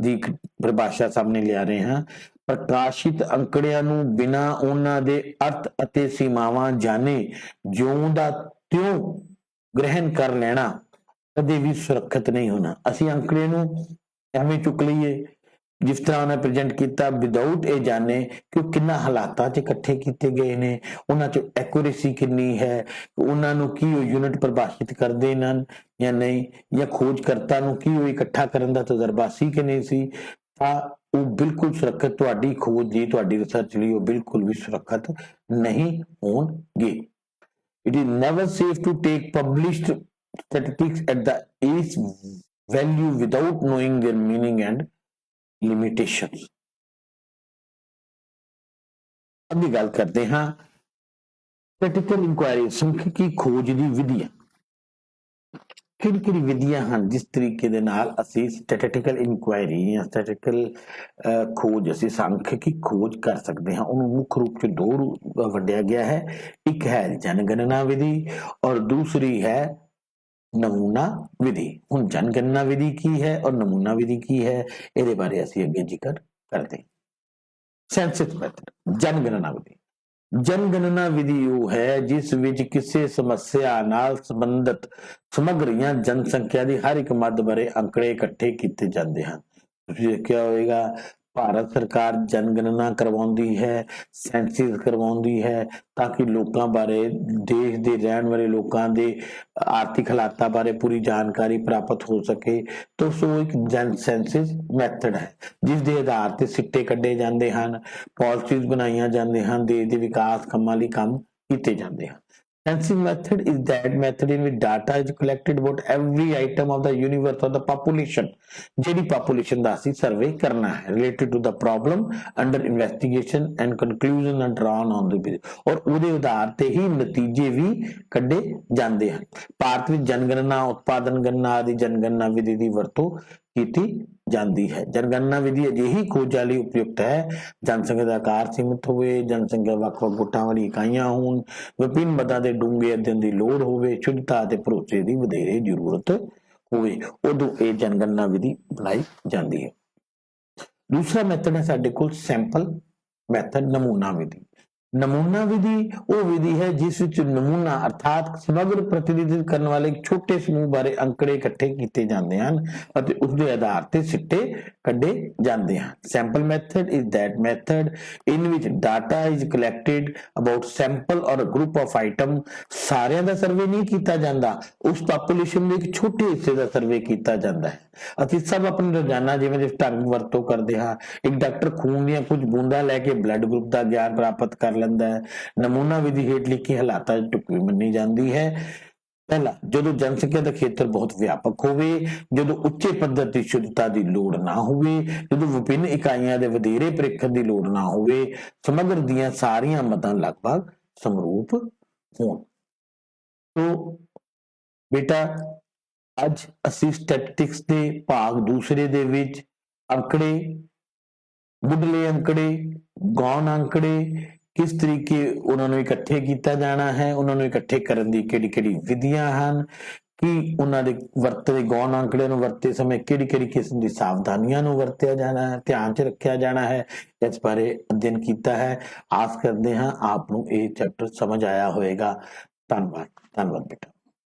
ਦੀ ਪਰਿਭਾਸ਼ਾ ਸਾਹਮਣੇ ਲਿਆ ਰਹੇ ਹਾਂ। ਪ੍ਰਕਾਸ਼ਿਤ ਅੰਕੜਿਆਂ ਨੂੰ ਬਿਨਾਂ ਉਹਨਾਂ ਦੇ ਅਰਥ ਅਤੇ ਸੀਮਾਵਾਂ ਜਾਣੇ ਜਿਉਂ ਦਾ ਤਿਉਂ ग्रहण कर लेना कदे भी सुरक्षित नहीं होना। ਅਸੀਂ ਅੰਕੜੇ ਨੂੰ ਐਵੇਂ ਚੁੱਕ ਲਈਏ ਜਿਸ ਤਰ੍ਹਾਂ ਉਹਨੇ ਪ੍ਰੈਜ਼ੈਂਟ ਕੀਤਾ ਵਿਦਆਊਟ ਇਹ ਜਾਣੇ ਕਿ ਉਹ ਕਿੰਨਾ ਹਾਲਾਤਾਂ 'ਚ ਇਕੱਠੇ ਕੀਤੇ ਗਏ ਨੇ, ਉਹਨਾਂ 'ਚ ਐਕੂਰੇਸੀ ਕਿੰਨੀ ਹੈ, ਉਹਨਾਂ ਨੂੰ ਕੀ ਉਹ ਯੂਨਿਟ ਪ੍ਰਭਾਸ਼ਿਤ ਕਰਦੇ ਹਨ ਜਾਂ ਨਹੀਂ, ਜਾਂ ਖੋਜਕਰਤਾ ਨੂੰ ਕੀ ਉਹ ਇਕੱਠਾ ਕਰਨ ਦਾ ਤਜਰਬਾ ਸੀ ਕਿ ਨਹੀਂ ਸੀ, ਤਾਂ ਉਹ ਬਿਲਕੁਲ ਸੁਰੱਖਿਅਤ ਤੁਹਾਡੀ ਖੋਜ ਲਈ, ਤੁਹਾਡੀ ਰਿਸਰਚ ਲਈ ਉਹ ਬਿਲਕੁਲ ਵੀ ਸੁਰੱਖਿਅਤ ਨਹੀਂ ਹੋਣਗੇ। It is never safe to take published statistics at the face value without knowing their meaning and limitations। अभी गल करते हैं स्टैटिस्टिकल इंक्वायरी, सांख्यिकी खोज दी विधियां। ਕਿਹੜੀ ਵਿਧੀਆਂ ਹਨ ਜਿਸ ਤਰੀਕੇ ਦੇ ਨਾਲ ਅਸੀਂ ਸਟੈਟਿਸਟੀਕਲ ਇਨਕੁਆਇਰੀ ਜਾਂ ਸਟੈਟਿਸਟੀਕਲ ਖੋਜ, ਅਸੀਂ सांख्यिकी ਖੋਜ ਕਰ ਸਕਦੇ ਹਾਂ। ਉਹਨੂੰ ਮੁੱਖ ਰੂਪ ਚ ਦੋ ਵੰਡਿਆ ਗਿਆ ਹੈ, ਇੱਕ ਹੈ ਜਨਗਣਨਾ ਵਿਧੀ ਔਰ ਦੂਸਰੀ ਹੈ ਨਮੂਨਾ ਵਿਧੀ। ਹੁਣ ਜਨਗਣਨਾ ਵਿਧੀ ਕੀ ਹੈ ਔਰ ਨਮੂਨਾ ਵਿਧੀ ਕੀ ਹੈ, ਇਹਦੇ ਬਾਰੇ ਅਸੀਂ ਅੱਗੇ ਜ਼ਿਕਰ ਕਰਦੇ ਹਾਂ। ਸੈਂਸਸ ਮੈਥਡ, ਜਨਗਣਨਾ ਵਿਧੀ। जनगणना विधि वो है जिस विच किसी समस्या नाल संबंधित समग्र या जनसंख्या की हर एक मद बारे अंकड़े इकट्ठे किए जाते हैं। तुसीं देखिया होवेगा भारत सरकार जनगणना करवाउंदी है, सैंसिस करवाउंदी है ताकि लोगों बारे, देश के रहने वाले लोगों के आर्थिक हालात बारे पूरी जानकारी प्राप्त हो सके। तो सो एक जन सैंसिस मैथड है जिस दे आधार ते सिट्टे कड्डे जाते हैं, पॉलिसीज बनाई जाती हैं, देश के विकास कामां लई काम कीते जाते हैं। Census method is that method in which data is collected about every item of the universe or the population, JD population दा असी सर्वे करना है related to the problem under investigation and conclusion are drawn on the basis, और उहदे आधार ते ही नतीजे भी कड्डे जाते हैं। भारत में जनगणना, उत्पादन गणना आदि जनगणना विधि की वरतों की जाती है। जनगणना विधि अजिही खोज लई उपयुक्त है जनसंख्या का आकार सीमित होवे, जनसंख्या ਵੱਖ-ਵੱਖ ਗੁੱਟਾਂ वाली इकाइयां होण, विभिन्न मदां दे डूंघे अध्ययन की लोड़ होवे, शुद्धता ते भरोसे की वधेरे जरूरत होवे, उदों ये जनगणना विधि बनाई जाती है। दूसरा मैथड है साडे कोल सैंपल मैथड, नमूना विधि। नमूना विधि वो विधि है जिस विच नमूना अर्थात समग्र प्रतिनिधित्व करने वाले एक छोटे समूह बारे अंकड़े इकट्ठे किए जाते हैं और उसके आधार ते सिट्टे कड्डे जाते हैं। Sample method is that method in which data is collected about sample और ग्रुप ऑफ आइटम। सारिਆਂ ਦਾ सर्वे नहीं किया जाता, उस पॉपुलेशन के एक छोटे हिस्से का सर्वे किया जाता है। ਅਸੀਂ सब अपने रोजाना जिवें जिस ढंग वरतों करते हैं। एक डॉक्टर खून ਦੀਆਂ कुछ बूंदा लैके ब्लड ग्रुप का ज्ञान प्राप्त कर ਲੈਂਦਾ है। नमूना विधि हेठ लिखी हालात ढुकवी मनी जाती है। ਪਹਿਲਾ, ਜਦੋਂ ਜਨਸੰਖਿਆ ਦਾ ਖੇਤਰ ਬਹੁਤ ਵਿਆਪਕ ਹੋਵੇ, ਜਦੋਂ ਉੱਚੇ ਪੱਧਰ ਦੀ ਸ਼ੁੱਧਤਾ ਦੀ ਲੋੜ ਨਾ ਹੋਵੇ, ਜਦੋਂ ਵਿਭਿੰਨ ਇਕਾਈਆਂ ਦੇ ਵਧੇਰੇ ਪ੍ਰੀਖਣ ਦੀ ਲੋੜ ਨਾ ਹੋਵੇ, ਸਮਗਰ ਦੀਆਂ ਸਾਰੀਆਂ ਮਤਾਂ ਲਗਭਗ ਸਮਰੂਪ ਹੋਣ। ਤੋ ਬੇਟਾ ਅੱਜ ਅਸੀਂ ਸਟੈਟਿਸਟਿਕਸ ਦੇ ਭਾਗ ਦੂਸਰੇ ਦੇ ਵਿੱਚ ਅੰਕੜੇ, ਮੁੱਢਲੇ ਅੰਕੜੇ, ਗੌਣ ਅੰਕੜੇ, ਕਿਸ ਤਰੀਕੇ ਉਹਨਾਂ ਨੂੰ ਇਕੱਠੇ ਕੀਤਾ ਜਾਣਾ ਹੈ, ਉਹਨਾਂ ਨੂੰ ਇਕੱਠੇ ਕਰਨ ਦੀ ਕਿਹੜੀ ਕਿਹੜੀ ਵਿਧੀਆਂ ਹਨ, ਕਿ ਉਹਨਾਂ ਦੇ ਵਰਤੇ ਗੌਣ ਅੰਕੜੇ ਨੂੰ ਵਰਤੇ ਸਮੇਂ ਕਿਹੜੀ ਕਿਹੜੀ ਕਿਸਮ ਦੀ ਸਾਵਧਾਨੀਆਂ ਨੂੰ ਵਰਤਿਆ ਜਾਣਾ ਹੈ, ਧਿਆਨ 'ਚ ਰੱਖਿਆ ਜਾਣਾ ਹੈ, ਇਸ ਬਾਰੇ ਅਧਿਐਨ ਕੀਤਾ ਹੈ। ਆਸ ਕਰਦੇ ਹਾਂ ਆਪ ਨੂੰ ਇਹ ਚੈਪਟਰ ਸਮਝ ਆਇਆ ਹੋਵੇਗਾ। ਧੰਨਵਾਦ ਬੇਟਾ।